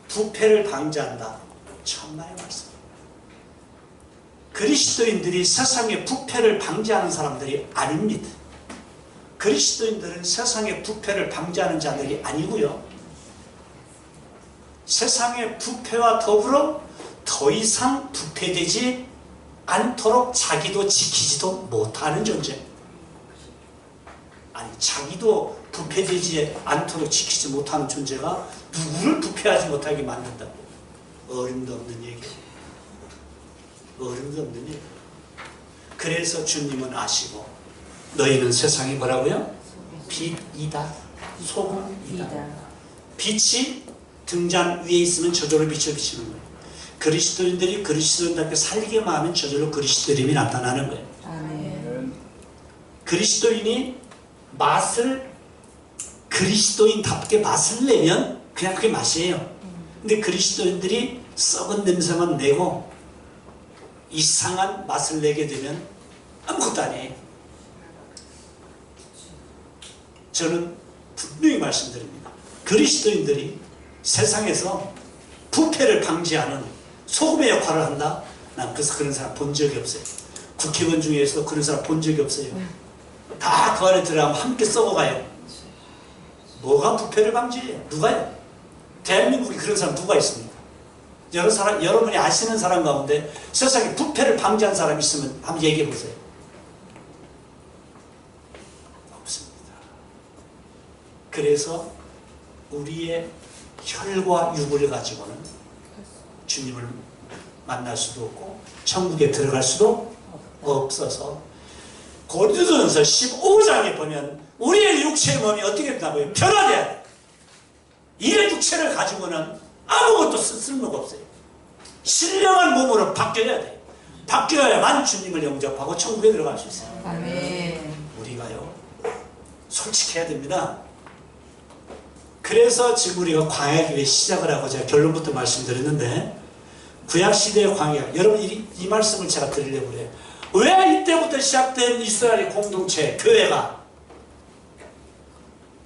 부패를 방지한다. 천만의 말씀. 그리스도인들이 세상의 부패를 방지하는 사람들이 아닙니다. 그리스도인들은 세상의 부패를 방지하는 자들이 아니고요. 세상의 부패와 더불어 더 이상 부패되지 않도록 자기도 지키지도 못하는 존재. 아니, 자기도 부패되지 않도록 지키지 못하는 존재가 누구를 부패하지 못하게 만든다고. 어림도 없는 얘기예요. 어림도 없는 얘기예요. 그래서 주님은 아시고 너희는 세상이 뭐라고요? 빛이다. 소금이다. 빛이 등잔 위에 있으면 저절로 빛을 비치는 거예요. 그리스도인들이 그리스도인답게 살기만 하면 저절로 그리스도인이 나타나는 거예요. 아멘. 그리스도인이 그리스도인답게 맛을 내면 그냥 그게 맛이에요. 근데 그리스도인들이 썩은 냄새만 내고 이상한 맛을 내게 되면 아무것도 아니에요. 저는 분명히 말씀드립니다. 그리스도인들이 세상에서 부패를 방지하는 소금의 역할을 한다? 난 그래서 그런 사람 본 적이 없어요. 국회의원 중에서도 그런 사람 본 적이 없어요. 다 그 안에 들어가면 함께 썩어가요. 뭐가 부패를 방지해요? 누가요? 대한민국에 그런 사람 누가 있습니까? 여러분이 아시는 사람 가운데 세상에 부패를 방지한 사람 있으면 한번 얘기해 보세요. 없습니다. 그래서 우리의 혈과 육을 가지고는 주님을 만날 수도 없고 천국에 들어갈 수도 없어서 고린도전서 15장에 보면 우리의 육체의 몸이 어떻게 된다고요? 변화돼야 돼. 이 육체를 가지고는 아무것도 쓸모가 없어요. 신령한 몸으로 바뀌어야 돼. 바뀌어야만 주님을 영접하고 천국에 들어갈 수 있어요. 아멘. 우리가요, 솔직해야 됩니다. 그래서 지금 우리가 광야기에 시작을 하고 제가 결론부터 말씀드렸는데, 구약시대의 광야, 여러분 이 말씀을 제가 드리려고 그래요. 왜 이때부터 시작된 이스라엘의 공동체, 교회가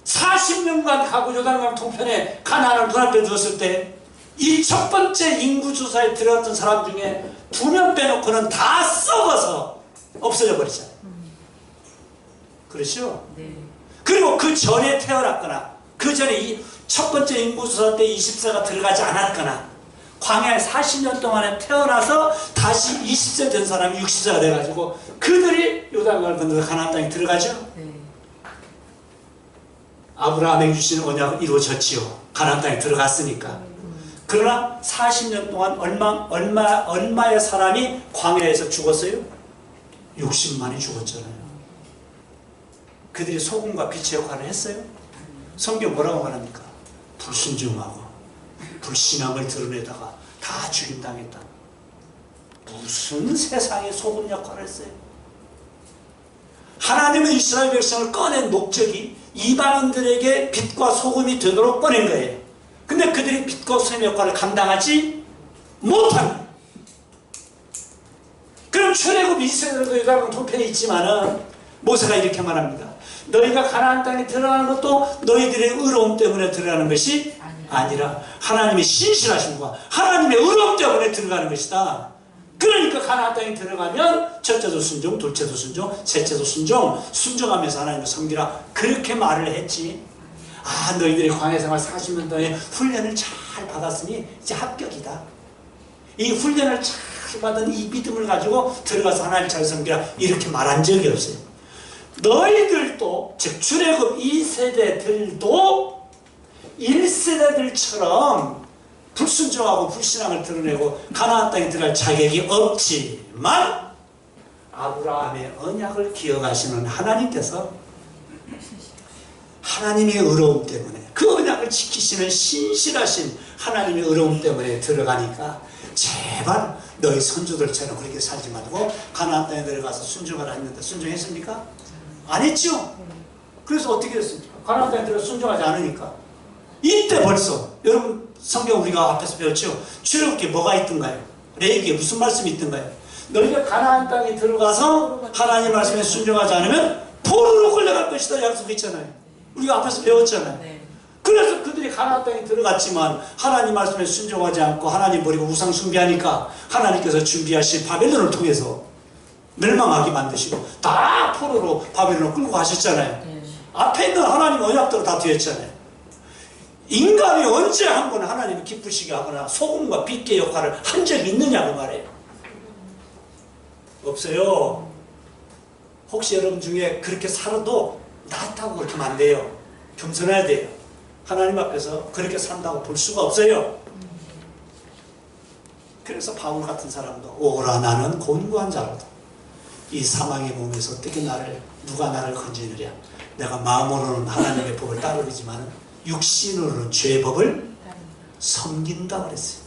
40년간 가고 요단강 동편에 가나안을 눈앞에 두었을 때 이 첫 번째 인구조사에 들어갔던 사람 중에 2명 빼놓고는 다 썩어서 없어져 버리잖아요. 그렇죠? 네. 그리고 그 전에 태어났거나 그 전에 이 첫 번째 인구조사 때 20세가 들어가지 않았거나 광야에 40년 동안에 태어나서 다시 20세 된 사람이 60세가 돼가지고 그들이 요단강을 건너서 가나안 땅에 들어가죠. 네. 아브라함에게 주시는 언약은 이루어졌지요. 가나안 땅에 들어갔으니까. 그러나 40년 동안 얼마의 사람이 광야에서 죽었어요? 60만이 죽었잖아요. 그들이 소금과 빛의 역할을 했어요? 성경 뭐라고 말합니까? 불순종하고 불신앙을 드러내다가 다 죽임당했다. 무슨 세상에 소금 역할을 했어요? 하나님은 이스라엘 백성을 꺼낸 목적이 이방인들에게 빛과 소금이 되도록 꺼낸 거예요. 근데 그들이 빛과 소금의 역할을 감당하지 못합니다. 그럼 출애굽 2세들도 요단강 동편에 있지만은 모세가 이렇게 말합니다. 너희가 가나안 땅에 들어가는 것도 너희들의 의로움 때문에 들어가는 것이 아니라 하나님의 신실하심과 하나님의 의로움 때문에 들어가는 것이다. 그러니까 가나안 땅에 들어가면 첫째도 순종, 둘째도 순종, 셋째도 순종, 순종하면서 하나님을 섬기라. 그렇게 말을 했지. 아, 너희들이 광야생활 40년 동안 훈련을 잘 받았으니 이제 합격이다. 이 훈련을 잘 받은 이 믿음을 가지고 들어가서 하나님을 잘 섬기라. 이렇게 말한 적이 없어요. 너희들도, 즉 출애굽 2세대들도 1세대들처럼 불순종하고 불신앙을 드러내고 가나안 땅에 들어갈 자격이 없지만 아브라함의 언약을 기억하시는 하나님께서 하나님의 의로움 때문에 그 언약을 지키시는 신실하신 하나님의 의로움 때문에 들어가니까 제발 너희 선조들처럼 그렇게 살지 말고 가나안 땅에 들어가서 순종하라 했는데 순종했습니까? 안 했죠? 그래서 어떻게 했습니까? 가나안 땅에 들어가서 순종하지 않으니까 이때 벌써 여러분 성경 우리가 앞에서 배웠죠? 출애굽기에 뭐가 있던가요? 레위기에 무슨 말씀이 있던가요? 너희가 가나안 땅에 들어가서 하나님 말씀에 순종하지 않으면 포로로 끌려갈 것이다 약속했잖아요. 우리가 앞에서 배웠잖아요. 네. 그래서 그들이 가나안 땅에 들어갔지만 하나님 말씀에 순종하지 않고 하나님 버리고 우상 숭배하니까 하나님께서 준비하신 바벨론을 통해서 멸망하게 만드시고 다 포로로 바벨론을 끌고 가셨잖아요. 네. 앞에 있는 하나님 언약대로 다 되었잖아요. 인간이 언제 한 번 하나님을 기쁘시게 하거나 소금과 빛의 역할을 한 적이 있느냐고 말해요. 없어요. 혹시 여러분 중에 그렇게 살아도 낫다고 그렇게 하면 안 돼요. 겸손해야 돼요. 하나님 앞에서 그렇게 산다고 볼 수가 없어요. 그래서 바울 같은 사람도 오라 나는 곤고한 자로도 이 사망의 몸에서 어떻게 누가 나를 건지느랴. 내가 마음으로는 하나님의 법을 따르지만 육신으로는 죄의 법을 섬긴다 그랬어요.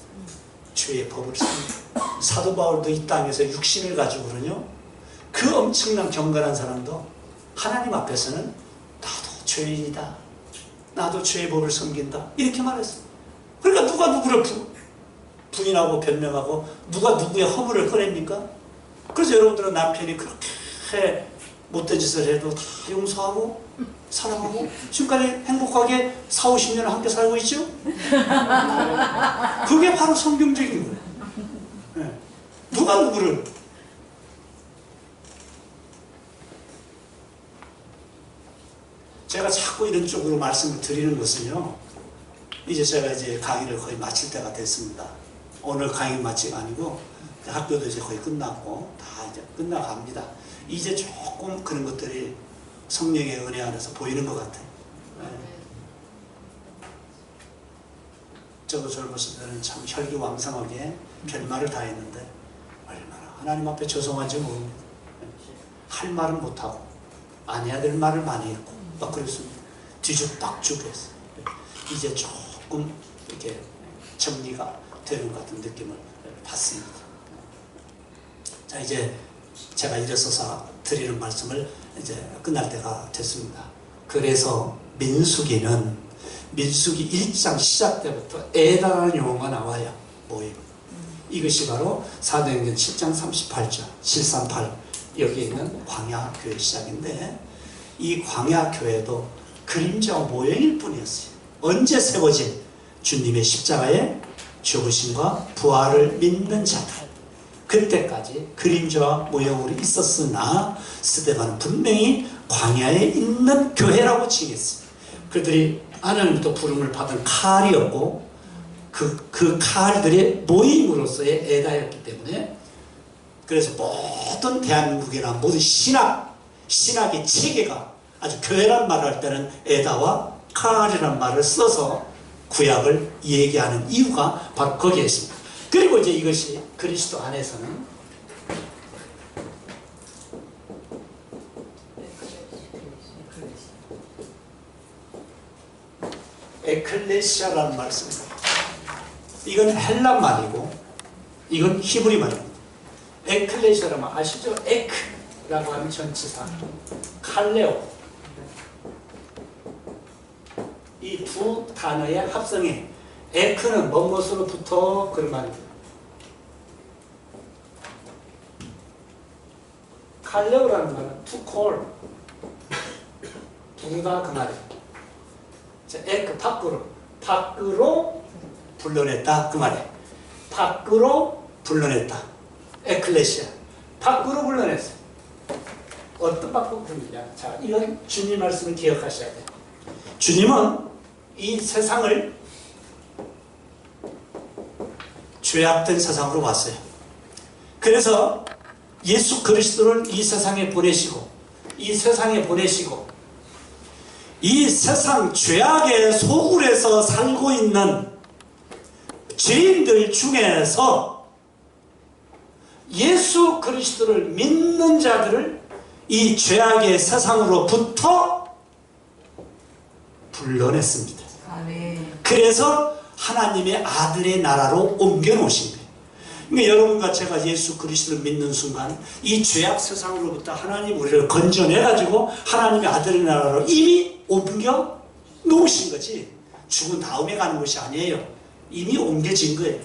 죄의 법을 섬긴다. 사도 바울도 이 땅에서 육신을 가지고는요, 그 엄청난 경건한 사람도 하나님 앞에서는 나도 죄인이다, 나도 죄의 법을 섬긴다, 이렇게 말했어요. 그러니까 누가 누구를 부인하고 변명하고 누가 누구의 허물을 꺼냅니까? 그래서 여러분들은 남편이 그렇게 못된 짓을 해도 다 용서하고 사랑하고 지금까지 행복하게 40-50년 함께 살고 있죠? 그게 바로 성경적인 거예요. 네. 누가 누구를. 제가 자꾸 이런 쪽으로 말씀을 드리는 것은요, 이제 제가 강의를 거의 마칠 때가 됐습니다. 오늘 강의 마치가 아니고 학교도 이제 거의 끝났고 다 이제 끝나갑니다. 이제 조금 그런 것들이 성령의 은혜 안에서 보이는 것 같아요. 네. 저도 젊었을 때는 참 혈기왕성하게 별말을 다 했는데 얼마나 하나님 앞에 죄송한지 모릅니다. 할 말은 못하고 안 해야 될 말을 많이 했고 막 그랬습니다. 뒤죽박죽 했어요. 이제 조금 이렇게 정리가 되는 것 같은 느낌을 받습니다. 자, 이제 제가 일어서서 드리는 말씀을 이제 끝날 때가 됐습니다. 그래서 민수기 1장 시작 때부터 에다라는 용어가 나와요. 뭐예요? 이것이 바로 사도행전 7장 38절 738 여기에 있는 광야교회 시작인데, 이 광야교회도 그림자와 모형일 뿐이었어요. 언제 세워진? 주님의 십자가의 죽으심과 부활을 믿는 자들, 그때까지 그림자와 모형으로 있었으나 스데반은 분명히 광야에 있는 교회라고 칭했어요. 그들이 하나님부터 부름을 받은 칼이었고 그 칼들의 모임으로서의 에다였기 때문에, 그래서 모든 대한민국이나 모든 신학의 체계가 아주 교회란 말을 할 때는 에다와 칼이란 말을 써서 구약을 얘기하는 이유가 바로 거기에 있습니다. 그리고 이제 이것이 그리스도 안에서는 에클레시아라는 말씀입니다. 이건 헬라 말이고 이건 히브리 말입니다. 에클레시아라면 아시죠? 에크라고 하는 전치사, 칼레오, 이 두 단어의 합성이 에크는 무엇으로부터 그런 말입니다. 칼레오라는 말은 to call, 부르다 그 말이에요. 에크 밖으로 불러냈다 그 말이에요. 밖으로 불러냈다. 에클레시아 밖으로 불러냈어요. 어떤 밖으로 불러냈냐? 자, 이건 주님 말씀을 기억하셔야 돼요. 주님은 이 세상을 죄악된 세상으로 왔어요. 그래서 예수 그리스도를 이 세상에 보내시고 이 세상 죄악의 소굴에서 살고 있는 죄인들 중에서 예수 그리스도를 믿는 자들을 이 죄악의 세상으로부터 불러냈습니다. 그래서 하나님의 아들의 나라로 옮겨놓으신 거예요. 그러니까 여러분과 제가 예수 그리스도를 믿는 순간 이 죄악 세상으로부터 하나님 우리를 건져내가지고 하나님의 아들의 나라로 이미 옮겨 놓으신 거지, 죽은 다음에 가는 것이 아니에요. 이미 옮겨진 거예요.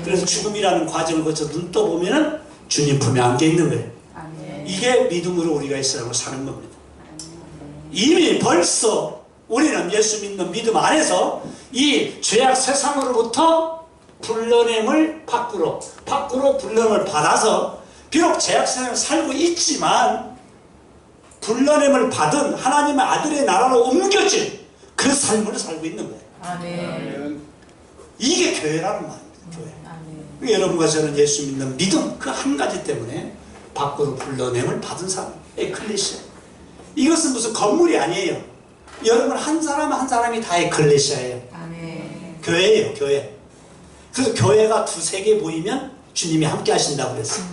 그래서 죽음이라는 과정을 거쳐 눈 떠보면 주님 품에 안겨 있는 거예요. 이게 믿음으로 우리가 이 세상을 사는 겁니다. 이미 벌써 우리는 예수 믿는 믿음 안에서 이 죄악 세상으로부터 불러냄을 밖으로 불러냄을 받아서 비록 죄악 세상에 살고 있지만 불러냄을 받은 하나님의 아들의 나라로 옮겨진 그 삶을 살고 있는 거예요. 아멘. 이게 교회라는 말입니다. 교회. 아멘. 여러분과 저는 예수 믿는 믿음 그 한 가지 때문에 밖으로 불러냄을 받은 사람, 에클레시아. 이것은 무슨 건물이 아니에요. 여러분 한 사람 한 사람이 다 에클레시아예요. 아멘. 교회예요, 교회. 그래서 교회가 두세 개 모이면 주님이 함께 하신다고 그랬어요.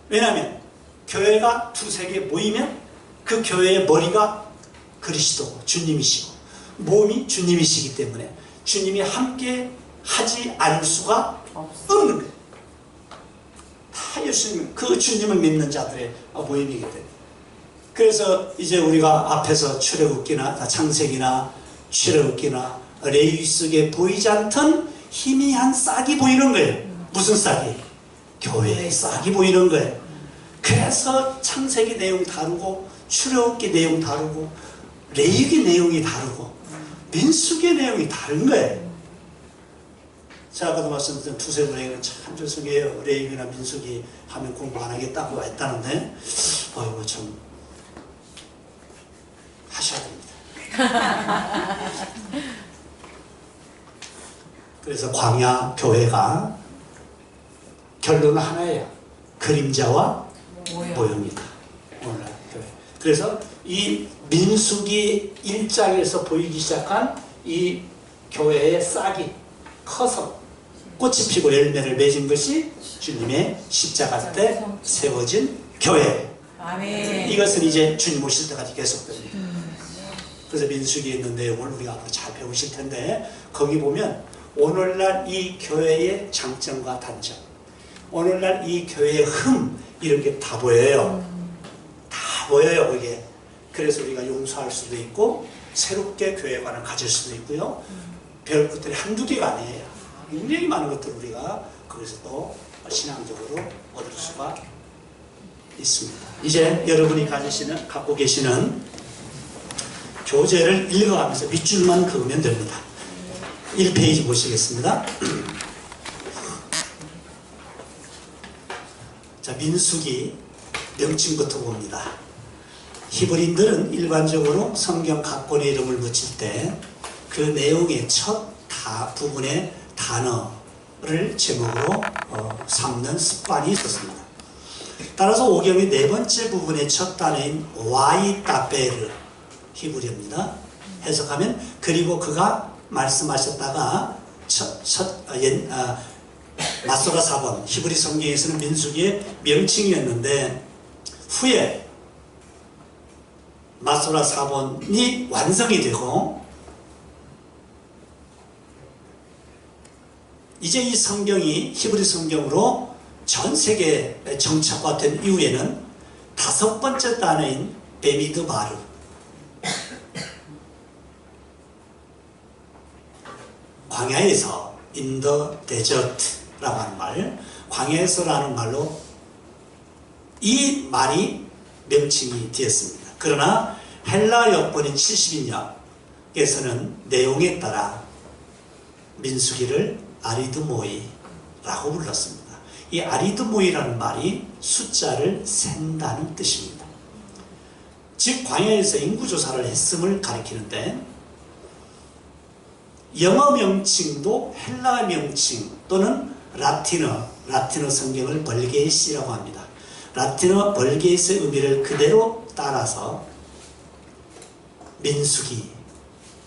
왜냐하면 교회가 두세 개 모이면 그 교회의 머리가 그리스도, 주님이시고 몸이 주님이시기 때문에 주님이 함께 하지 않을 수가 없는 거예요. 다 예수님, 그 주님을 믿는 자들의 모임이기 때문에. 그래서 이제 우리가 앞에서 출애굽기나 창세기나 출애굽기나 레위기석에 보이지 않던 희미한 싹이 보이는 거예요. 무슨 싹이? 교회의 싹이 보이는 거예요. 그래서 창세기 내용 다르고 출애굽기 내용 다르고 레위기 내용이 다르고 민수기 내용이 다른 거예요. 제가 아까도 말씀드린 두세 분에게는 참 죄송해요. 레위기나 민수기 하면 공부 안 하겠다고 했다는데 이거 좀 하셔야 됩니다. 그래서 광야 교회가 결론은 하나예요. 그림자와 모형이다. 오늘날 교회. 그래서 이 민수기 1장에서 보이기 시작한 이 교회의 싹이 커서 꽃이 피고 열매를 맺은 것이 주님의 십자가 때 세워진 교회. 아멘. 이것은 이제 주님 오실 때까지 계속됩니다. 그래서 민수기에 있는 내용을 우리가 앞으로 잘 배우실 텐데 거기 보면 오늘날 이 교회의 장점과 단점, 오늘날 이 교회의 흠 이런 게 다 보여요. 다 보여요 이게. 그래서 우리가 용서할 수도 있고 새롭게 교회관을 가질 수도 있고요. 배울 것들이 한두 개가 아니에요. 굉장히 많은 것들을 우리가 거기서 또 신앙적으로 얻을 수가 있습니다. 이제 여러분이 갖고 계시는 교재를 읽어가면서 밑줄만 그으면 됩니다. 1페이지 보시겠습니다. 자, 민수기 명칭부터 봅니다. 히브리인들은 일반적으로 성경 각 권의 이름을 붙일 때 그 내용의 첫 부분의 단어를 제목으로 삼는 습관이 있었습니다. 따라서 오경의 네 번째 부분의 첫 단어인 와이따베르 히브리어입니다. 해석하면 그리고 그가 말씀하셨다가 마소라 사본 히브리 성경에서는 민수기의 명칭이었는데 후에 마소라 사본이 완성이 되고 이제 이 성경이 히브리 성경으로 전 세계에 정착화된 이후에는 다섯 번째 단어인 베미드바르, 광야에서 in the desert라고 하는 말, 광야에서라는 말로 이 말이 명칭이 되었습니다. 그러나 헬라 역본인 70인역에서는 내용에 따라 민수기를 아리드모이라고 불렀습니다. 이 아리드모이라는 말이 숫자를 센다는 뜻입니다. 즉 광야에서 인구조사를 했음을 가리키는데 영어 명칭도 헬라 명칭 또는 라틴어 성경을 벌게이시라고 합니다. 라틴어 벌게이스의 의미를 그대로 따라서 민수기,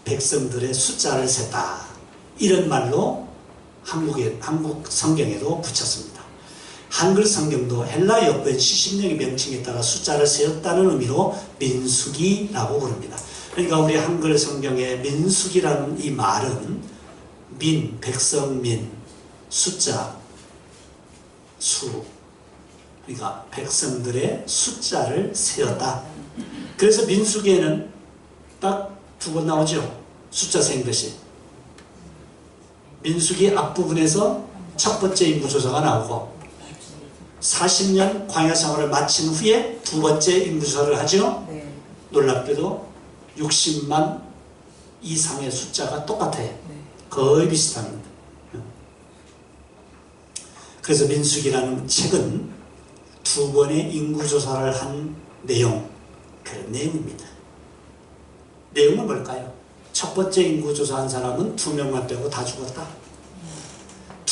백성들의 숫자를 셌다 이런 말로 한국 성경에도 붙였습니다. 한글 성경도 헬라 역본 70년의 명칭에 따라 숫자를 세웠다는 의미로 민수기라고 부릅니다. 그러니까 우리 한글 성경의 민수기라는 이 말은 민, 백성민, 숫자, 수, 그러니까 백성들의 숫자를 세웠다. 그래서 민수기에는 딱 두 번 나오죠. 숫자 센 것이. 민수기 앞부분에서 첫 번째 인구조사가 나오고 40년 광야 생활을 마친 후에 두 번째 인구조사를 하죠. 네. 놀랍게도 60만 이상의 숫자가 똑같아요. 네. 거의 비슷합니다. 그래서 민수기라는 책은 두 번의 인구조사를 한 내용, 그런 내용입니다. 내용은 뭘까요? 첫 번째 인구조사한 사람은 2명만 빼고 다 죽었다.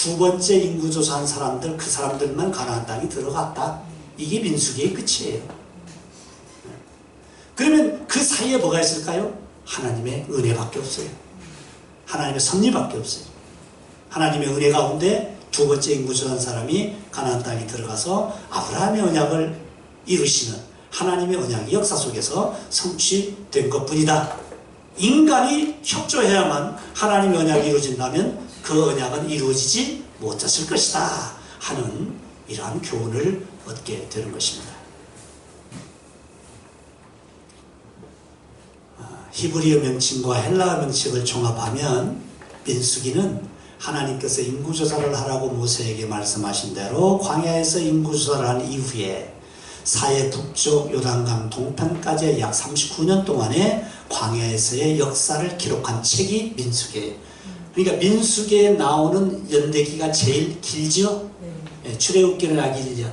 두 번째 인구조사한 사람들, 그 사람들만 가나안 땅에 들어갔다. 이게 민수기의 끝이에요. 그러면 그 사이에 뭐가 있을까요? 하나님의 은혜밖에 없어요. 하나님의 섭리밖에 없어요. 하나님의 은혜 가운데 두 번째 인구조사한 사람이 가나안 땅에 들어가서 아브라함의 언약을 이루시는 하나님의 언약의 역사 속에서 성취된 것뿐이다. 인간이 협조해야만 하나님의 언약이 이루어진다면 그 언약은 이루어지지 못했을 것이다 하는 이러한 교훈을 얻게 되는 것입니다. 히브리어 명칭과 헬라어 명칭을 종합하면 민수기는 하나님께서 인구조사를 하라고 모세에게 말씀하신 대로 광야에서 인구조사를 한 이후에 사해 북쪽 요단강 동편까지 약 39년 동안의 광야에서의 역사를 기록한 책이 민수기예요. 그러니까 민수기에 나오는 연대기가 제일 길죠. 출애굽기는 약 1년,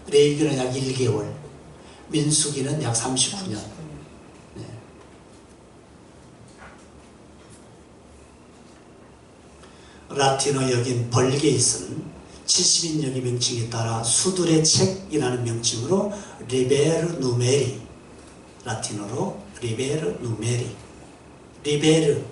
레위기는 약 1개월, 민수기는 약 39년. 라틴어 역인 벌게이스는 70인역의 명칭에 따라 수들의 책이라는 명칭으로 리베르 누메리, 라틴어로 리베르 누메리, 리베르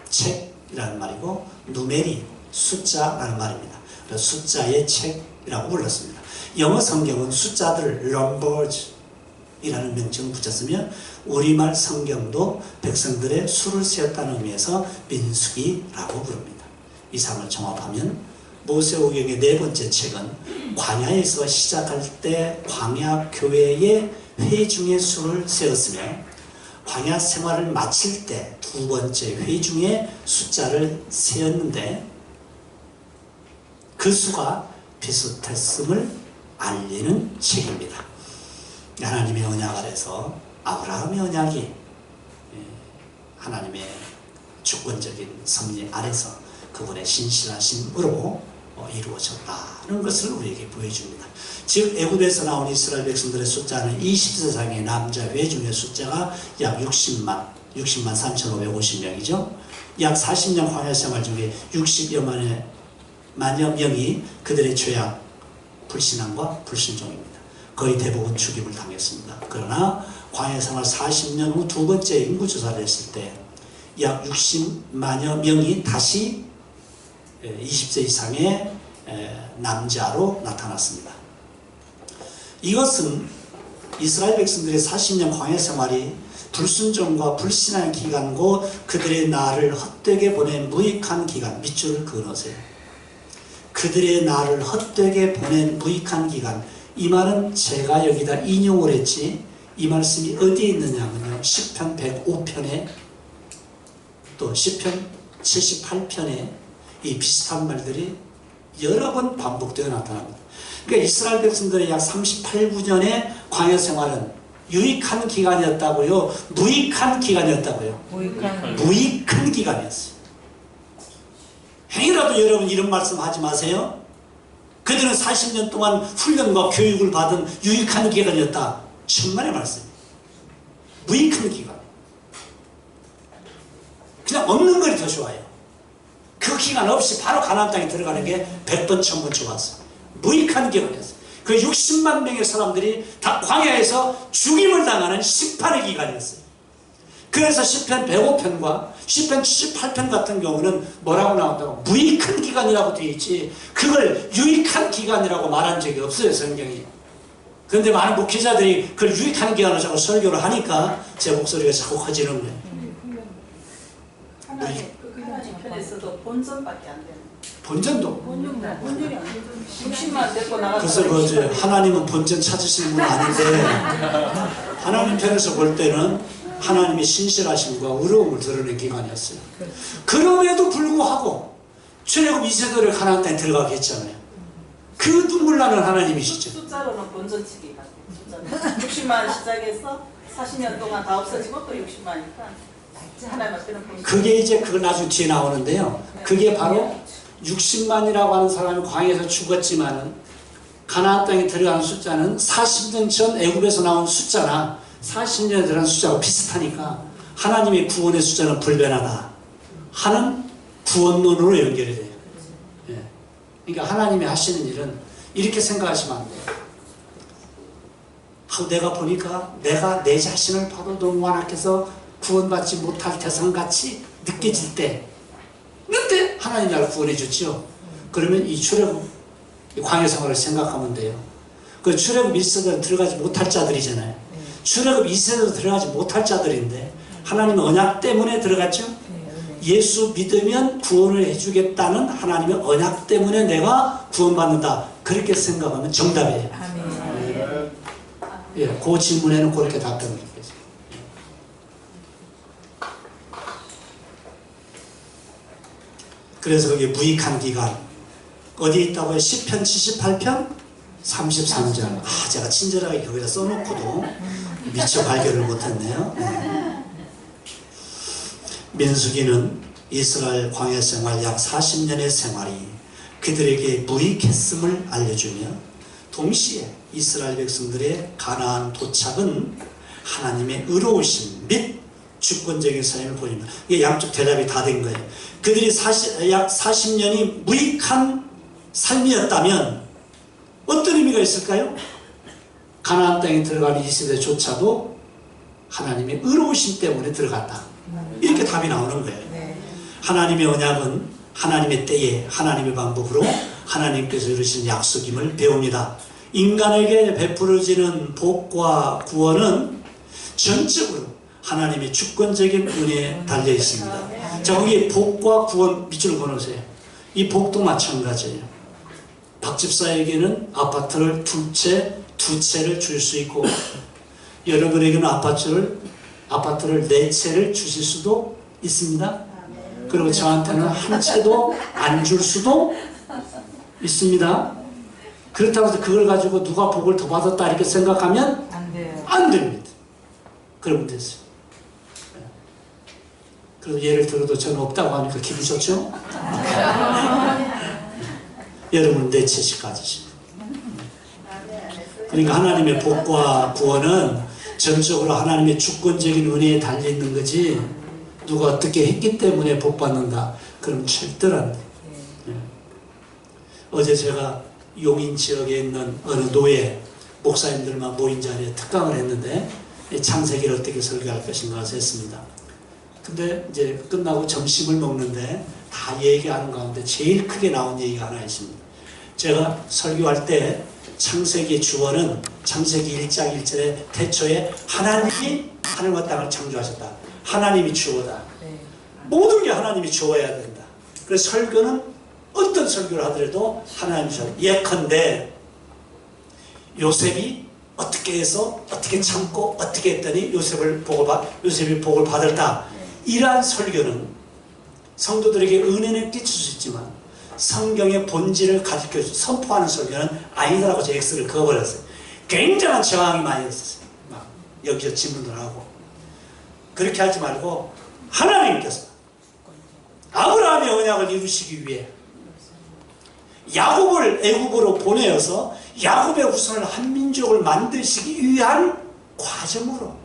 책이라는 말이고 누메리 숫자라는 말입니다. 그래서 숫자의 책이라고 불렀습니다. 영어 성경은 숫자들 넘버즈이라는 명칭을 붙였으며 우리말 성경도 백성들의 수를 세었다는 의미에서 민수기라고 부릅니다. 이 상을 종합하면 모세오경의 네 번째 책은 광야에서 시작할 때 광야 교회의 회중의 수를 세웠으며 광야 생활을 마칠 때 두 번째 회중의 숫자를 세었는데 그 수가 비슷했음을 알리는 책입니다. 하나님의 언약 아래서 아브라함의 언약이 하나님의 주권적인 섭리 아래서 그분의 신실하심으로 이루어졌다는 것을 우리에게 보여줍니다. 즉 애굽에서 나온 이스라엘 백성들의 숫자는 20세상의 남자 회중의 숫자가 약 60만 3,550명이죠. 약 40년 광야 생활 중에 60여만여 명이 그들의 죄악, 불신앙과 불순종입니다. 거의 대부분 죽임을 당했습니다. 그러나 광야 생활 40년 후 두 번째 인구조사를 했을 때 약 60만여 명이 다시 20세 이상의 남자로 나타났습니다. 이것은 이스라엘 백성들의 40년 광야 생활이 불순종과 불신앙의 기간고 그들의 나를 헛되게 보낸 무익한 기간, 밑줄을 그어놓으세요. 그들의 나를 헛되게 보낸 무익한 기간, 이 말은 제가 여기다 인용을 했지 이 말씀이 어디에 있느냐면요, 시편 105편에 또 시편 78편에 이 비슷한 말들이 여러 번 반복되어 나타납니다. 그러니까 이스라엘 백성들의 약 38~9년의 광야 생활은 유익한 기간이었다고요? 무익한 기간이었다고요? 무익한 기간이었어요. 행여라도 여러분 이런 말씀 하지 마세요. 그들은 40년 동안 훈련과 교육을 받은 유익한 기간이었다. 천만의 말씀이에요. 무익한 기간. 그냥 없는 것이 더 좋아요. 그 기간 없이 바로 가나안 땅에 들어가는 게 100번 1000번 좋았어요. 무익한 기간이었어요. 그 60만 명의 사람들이 다 광야에서 죽임을 당하는 심판의 기간이었어요. 그래서 시편 105편과 시편 78편 같은 경우는 뭐라고 나온다고? 무익한 기간이라고 되어 있지 그걸 유익한 기간이라고 말한 적이 없어요, 성경이. 그런데 많은 목회자들이 그걸 유익한 기간으로 자꾸 설교를 하니까 제 목소리가 자꾸 커지는 거예요. 하나님 편에서도 본전밖에 안 되는. 본전도? 본전이 안 되죠. 60만 데리고 나가서. 그래서 하나님은 본전 찾으시는 분 아닌데 하나님 편에서 볼 때는 하나님의 신실하심과 의로움을 드러낸 기간이었어요. 그럼에도 불구하고 출애굽 2세대를 가나안 땅에 들어가게 했잖아요. 그 눈물 나는 하나님이시죠. 숫자로는 본전치기 같아요. 60만 시작해서 40년 동안 다 없어지고 또 60만이니까 하나님 앞에는 본전. 그게 이제 그걸 나중에 뒤에 나오는데요. 그게 바로 60만이라고 하는 사람이 광야에서 죽었지만은 가나안 땅에 들어간 숫자는 40년 전 애굽에서 나온 숫자나 40년에 들어간 숫자가 비슷하니까 하나님의 구원의 숫자는 불변하다 하는 구원론으로 연결이 돼요. 그러니까 하나님이 하시는 일은 이렇게 생각하시면 안 돼요. 내가 보니까 내가 내 자신을 봐도 너무 완악해서 구원받지 못할 대상같이 느껴질 때, 그때 하나님 나를 구원해 줬죠. 그러면 이 출애굽, 이 광야 생활을 생각하면 돼요. 그 출애굽 1세대로 들어가지 못할 자들이잖아요. 출애굽 2세대로 들어가지 못할 자들인데 하나님의 언약 때문에 들어갔죠. 예수 믿으면 구원을 해주겠다는 하나님의 언약 때문에 내가 구원받는다. 그렇게 생각하면 정답이에요. 예, 그 질문에는 그렇게 답변을 드리겠습니다. 그래서 그게 무익한 기간 어디에 있다고요? 시편 78편 33절. 제가 친절하게 거기다 써놓고도 미처 발견을 못했네요. 민수기는 이스라엘 광야 생활 약 40년의 생활이 그들에게 무익했음을 알려주며 동시에 이스라엘 백성들의 가나안 도착은 하나님의 의로우심 및 주권적인 삶을 보입니다. 이게 양쪽 대답이 다 된 거예요. 그들이 약 40년이 무익한 삶이었다면 어떤 의미가 있을까요? 가나안 땅에 들어가는 2세대조차도 하나님의 의로우심 때문에 들어갔다. 이렇게 답이 나오는 거예요. 하나님의 언약은 하나님의 때에 하나님의 방법으로 하나님께서 이루신 약속임을 배웁니다. 인간에게 베풀어지는 복과 구원은 전적으로 하나님의 주권적인 은혜에 달려 있습니다. 자, 거기 복과 구원 밑줄을 그어놓으세요. 이 복도 마찬가지예요. 박 집사에게는 아파트를 두 채를 줄 수 있고 여러분에게는 아파트를 4채를 주실 수도 있습니다. 그리고 저한테는 한 채도 안 줄 수도 있습니다. 그렇다고 해서 그걸 가지고 누가 복을 더 받았다 이렇게 생각하면 안 됩니다. 그러면 됐어요. 그래서 예를 들어도 저는 없다고 하니까 기분 좋죠? 여러분 4채씩 가지십니다. 그러니까 하나님의 복과 구원은 전적으로 하나님의 주권적인 은혜에 달려있는 거지 누가 어떻게 했기 때문에 복 받는다 그럼 절대로 안 돼. 어제 제가 용인 지역에 있는 어느 노예 목사님들만 모인 자리에 특강을 했는데 창세기를 어떻게 설교할 것인가 해서 했습니다. 근데 이제 끝나고 점심을 먹는데 다 얘기하는 가운데 제일 크게 나온 얘기가 하나 있습니다. 제가 설교할 때 창세기 주어는 창세기 1장 1절에 태초에 하나님이 하늘과 땅을 창조하셨다. 하나님이 주어다. 모든 게 하나님이 주어야 된다. 그래서 설교는 어떤 설교를 하더라도 하나님이 주어. 예컨대 요셉이 어떻게 해서 어떻게 참고 어떻게 했더니 요셉이 복을 받았다. 이러한 설교는 성도들에게 은혜는 끼칠 수 있지만 성경의 본질을 가르쳐 선포하는 설교는 아니다라고 제 X를 그어버렸어요. 굉장한 저항이 많이 있었어요. 막 여기서 질문을 하고 그렇게 하지 말고 하나님께서 아브라함의 언약을 이루시기 위해 야곱을 애굽으로 보내어서 야곱의 후손을 한 민족을 만드시기 위한 과정으로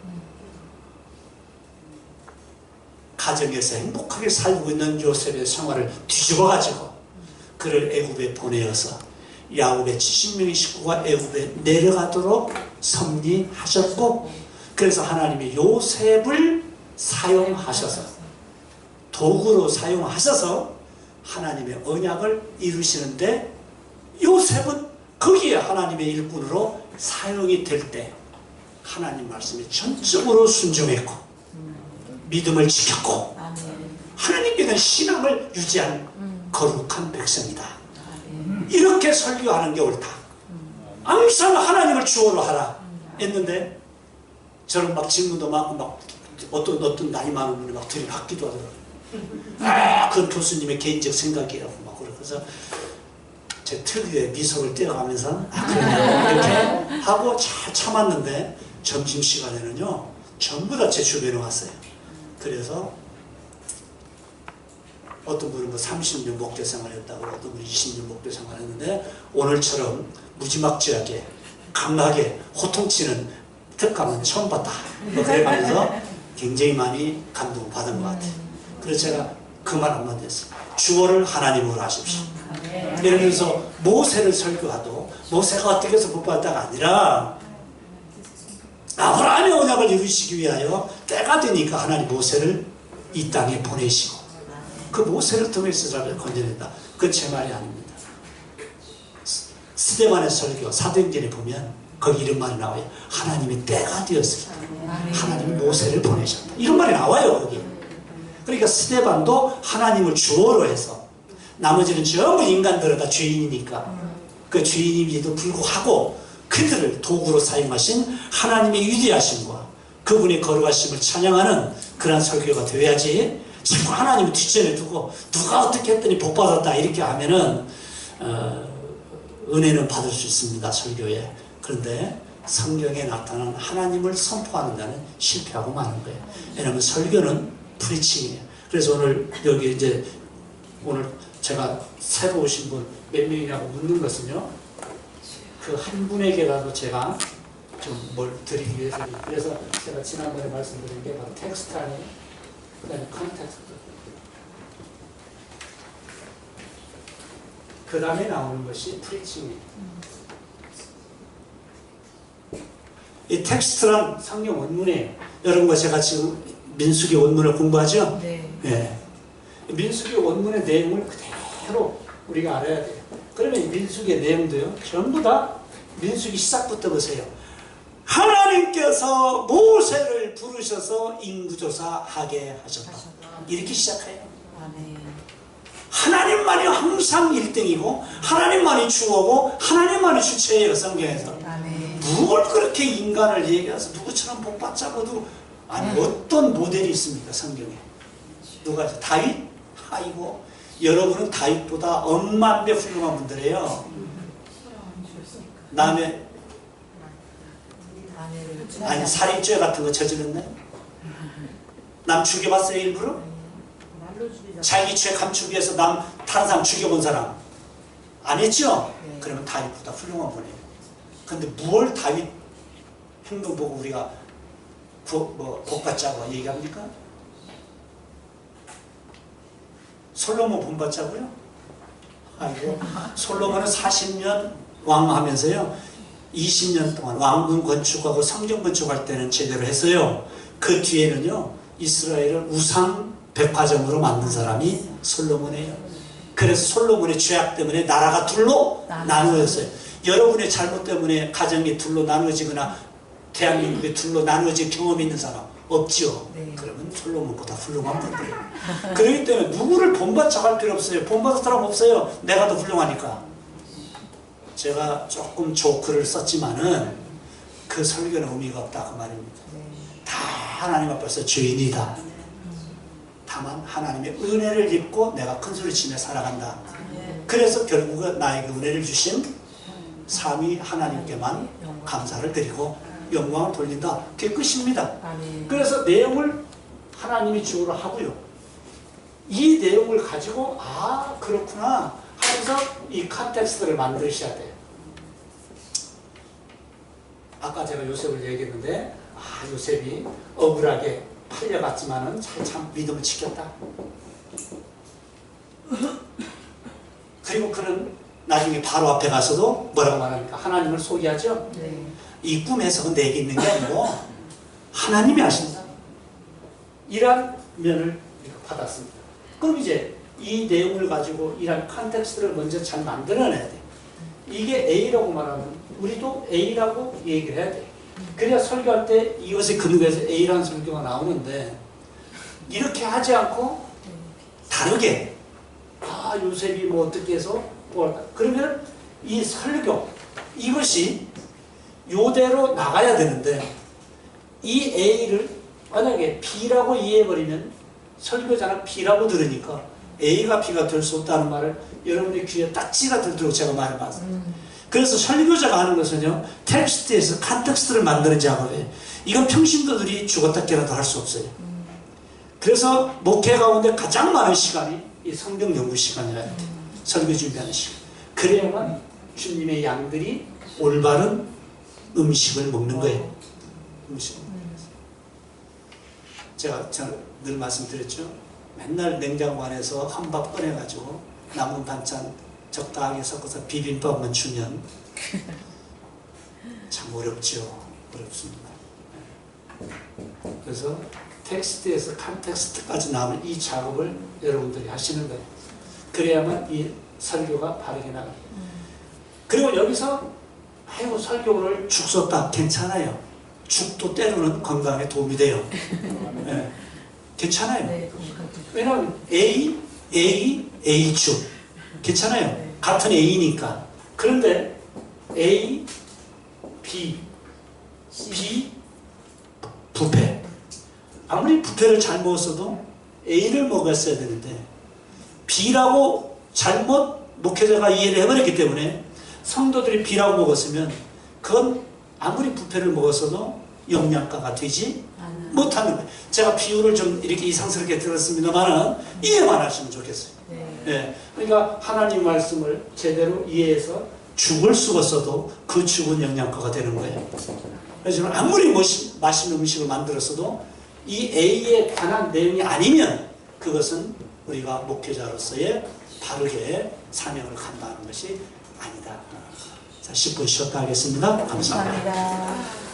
가정에서 행복하게 살고 있는 요셉의 생활을 뒤집어가지고 그를 애굽에 보내어서 야곱의 70명의 식구가 애굽에 내려가도록 섭리하셨고 그래서 하나님이 요셉을 사용하셔서 도구로 사용하셔서 하나님의 언약을 이루시는데 요셉은 거기에 하나님의 일꾼으로 사용이 될 때 하나님 말씀에 전적으로 순종했고 믿음을 지켰고 하나님께 대한 신앙을 유지한 거룩한 백성이다. 이렇게 설교하는 게 옳다. 항상 하나님을 주어로 하라 했는데 저는 막 질문도 많고 막 어떤 나이 많은 분이 막 들이받기도 하더라고요. 그건 교수님의 개인적 생각이라고 막 그래서 제 특유의 미소를 떼어가면서 그래요 이렇게 하고 잘 참았는데 점심시간에는요 전부 다 제 주변에 왔어요. 그래서 어떤 분은 뭐 30년 목회 생활했다고 어떤 분은 20년 목회 생활했는데 오늘처럼 무지막지하게 강하게 호통치는 특강은 처음 봤다. 뭐 그래가면서 굉장히 많이 감동을 받은 것 같아요. 그래서 제가 그 말 한마디 했어요. 주어를 하나님으로 하십시오. 예를 들어서 모세를 설교하도 모세가 어떻게 해서 복받았다가 아니라 아브라함의 언약을 이루시기 위하여 때가 되니까 하나님 모세를 이 땅에 보내시고 그 모세를 통해서 사람을 건져낸다. 그건 제 말이 아닙니다. 스데반의 설교 사도행전에 보면 거기 이런 말이 나와요. 하나님의 때가 되었을 때 하나님이 모세를 보내셨다. 이런 말이 나와요 거기. 그러니까 스데반도 하나님을 주어로 해서 나머지는 전부 인간들은 다 죄인이니까 그 죄인임에도 불구하고 그들을 도구로 사용하신 하나님의 위대하심과 그분의 거룩하심을 찬양하는 그런 설교가 되어야지 자꾸 하나님을 뒷전에 두고 누가 어떻게 했더니 복받았다 이렇게 하면은 은혜는 받을 수 있습니다 설교에. 그런데 성경에 나타난 하나님을 선포하는 데는 실패하고 마는 거예요. 왜냐하면 설교는 프리칭이에요. 그래서 오늘 여기 이제 오늘 제가 새로 오신 분 몇 명이냐고 묻는 것은요, 그 한 분에게라도 제가 좀 뭘 드리기 위해서, 그래서 제가 지난번에 말씀드린 게 바로 텍스트 아니에요. 그 다음에 컨텍스트, 그 다음에 나오는 것이 프리칭이에요. 이 텍스트란 성경 원문이에요. 여러분과 제가 지금 민수기 원문을 공부하죠? 네. 네. 민수기 원문의 내용을 그대로 우리가 알아야 돼요. 그러면 이 민수기의 내용도요, 전부 다 민수기 시작부터 보세요. 하나님께서 모세를 부르셔서 인구조사하게 하셨다. 이렇게 시작해요. 하나님만이 항상 1등이고 하나님만이 주어고 하나님만이 주체예요. 성경에서. 뭘 그렇게 인간을 얘기해서 누구처럼 복받자고 누구, 아니 어떤 모델이 있습니까 성경에? 누가 있어요? 다윗? 아이고 여러분은 다윗보다 억만 배 훌륭한 분들이에요. 남의 아니 살인죄 같은 거 저질렀네? 남 죽여봤어요 일부러? 자기 죄 감추기 위해서 남 다른 사람 죽여본 사람 안 했죠? 그러면 다윗보다 훌륭한 분이에요. 근데 뭘 다윗 행동 보고 우리가 복받자고 얘기합니까? 솔로몬 본받자고요? 아이고, 솔로몬은 40년 왕하면서요 20년 동안 왕궁 건축하고 성전 건축할 때는 제대로 했어요. 그 뒤에는요 이스라엘을 우상 백화점으로 만든 사람이 솔로몬이에요. 그래서 솔로몬의 죄악 때문에 나라가 둘로 나누어졌어요. 여러분의 잘못 때문에 가정이 둘로 나누어지거나 대한민국이 둘로 나누어진 경험이 있는 사람 없죠? 네. 그러면 솔로몬보다 훌륭한 분들이에요. 그렇기 때문에 누구를 본받자 할 필요 없어요. 본받을 사람 없어요. 내가 더 훌륭하니까. 제가 조금 조크를 썼지만은 그 설교는 의미가 없다 그 말입니다. 다 하나님 앞에서 죄인이다. 다만 하나님의 은혜를 입고 내가 큰소리치며 살아간다. 그래서 결국은 나에게 은혜를 주신 삼위 하나님께만 감사를 드리고 영광을 돌린다. 그게 끝입니다. 그래서 내용을 하나님이 주어로 하고요. 이 내용을 가지고 아 그렇구나 하면서 이 컨텍스트를 만드셔야 돼요. 아까 제가 요셉을 얘기했는데 아 요셉이 억울하게 팔려갔지만은 참 믿음을 지켰다. 그리고 그는 나중에 바로 앞에 가서도 뭐라고 말합니까? 하나님을 소개하죠. 네. 이 꿈 해석은 내게 있는 게 아니고 하나님이 하신다. 이런 면을 받았습니다. 그럼 이제 이 내용을 가지고 이런 컨텍스트를 먼저 잘 만들어내야 돼. 이게 A라고 말하면 우리도 A라고 얘기를 해야 돼. 그래야 설교할 때 이것에 근거해서 A라는 설교가 나오는데 이렇게 하지 않고 다르게 아 요셉이 뭐 어떻게 해서 뭐랄까 그러면 이 설교 이것이 요대로 나가야 되는데 이 A를 만약에 B라고 이해해버리면 설교자는 B라고 들으니까 A가 B가 될 수 없다는 말을 여러분의 귀에 딱지가 들도록 제가 말해봤어요. 그래서 설교자가 하는 것은요 텍스트에서 컨텍스트를 만드는 작업이에요. 이건 평신도들이 죽었다 깨라도 할 수 없어요. 그래서 목회 가운데 가장 많은 시간이 이 성경 연구 시간이라 해요. 설교 준비하는 시간. 그래야만 주님의 양들이 올바른 음식을 먹는 거예요. 음식. 제가 늘 말씀드렸죠. 맨날 냉장고 안에서 한밥 꺼내가지고 남은 반찬 적당히 섞어서 비빔밥만 주면 참 어렵죠. 어렵습니다. 그래서 텍스트에서 컨텍스트까지 나오는 이 작업을 여러분들이 하시는 거예요. 그래야만 이 설교가 바르게 나가요. 그리고 여기서 아이고 설교를 죽 썼다. 괜찮아요. 죽도 때로는 건강에 도움이 돼요. 네. 괜찮아요. 네. 왜냐하면 A 죽 괜찮아요. 네. 같은 A니까. 그런데 A, B, B 부패. 아무리 부패를 잘 먹었어도 A를 먹었어야 되는데 B라고 잘못 목회자가 이해를 해버렸기 때문에 성도들이 B라고 먹었으면 그건 아무리 부패를 먹었어도 영양가가 되지 못하는 거예요. 제가 비유를 좀 이렇게 이상스럽게 들었습니다만은 이해만 하시면 좋겠어요. 네. 예, 그러니까 하나님 말씀을 제대로 이해해서 죽을 썩었어도 그 죽은 영양가가 되는 거예요. 그래서 저는 아무리 맛있는 음식을 만들었어도 이 A에 관한 내용이 아니면 그것은 우리가 목회자로서의 바르게 사명을 감당하는 것이 아니다. 자, 10분 쉬었다 하겠습니다. 감사합니다. 감사합니다.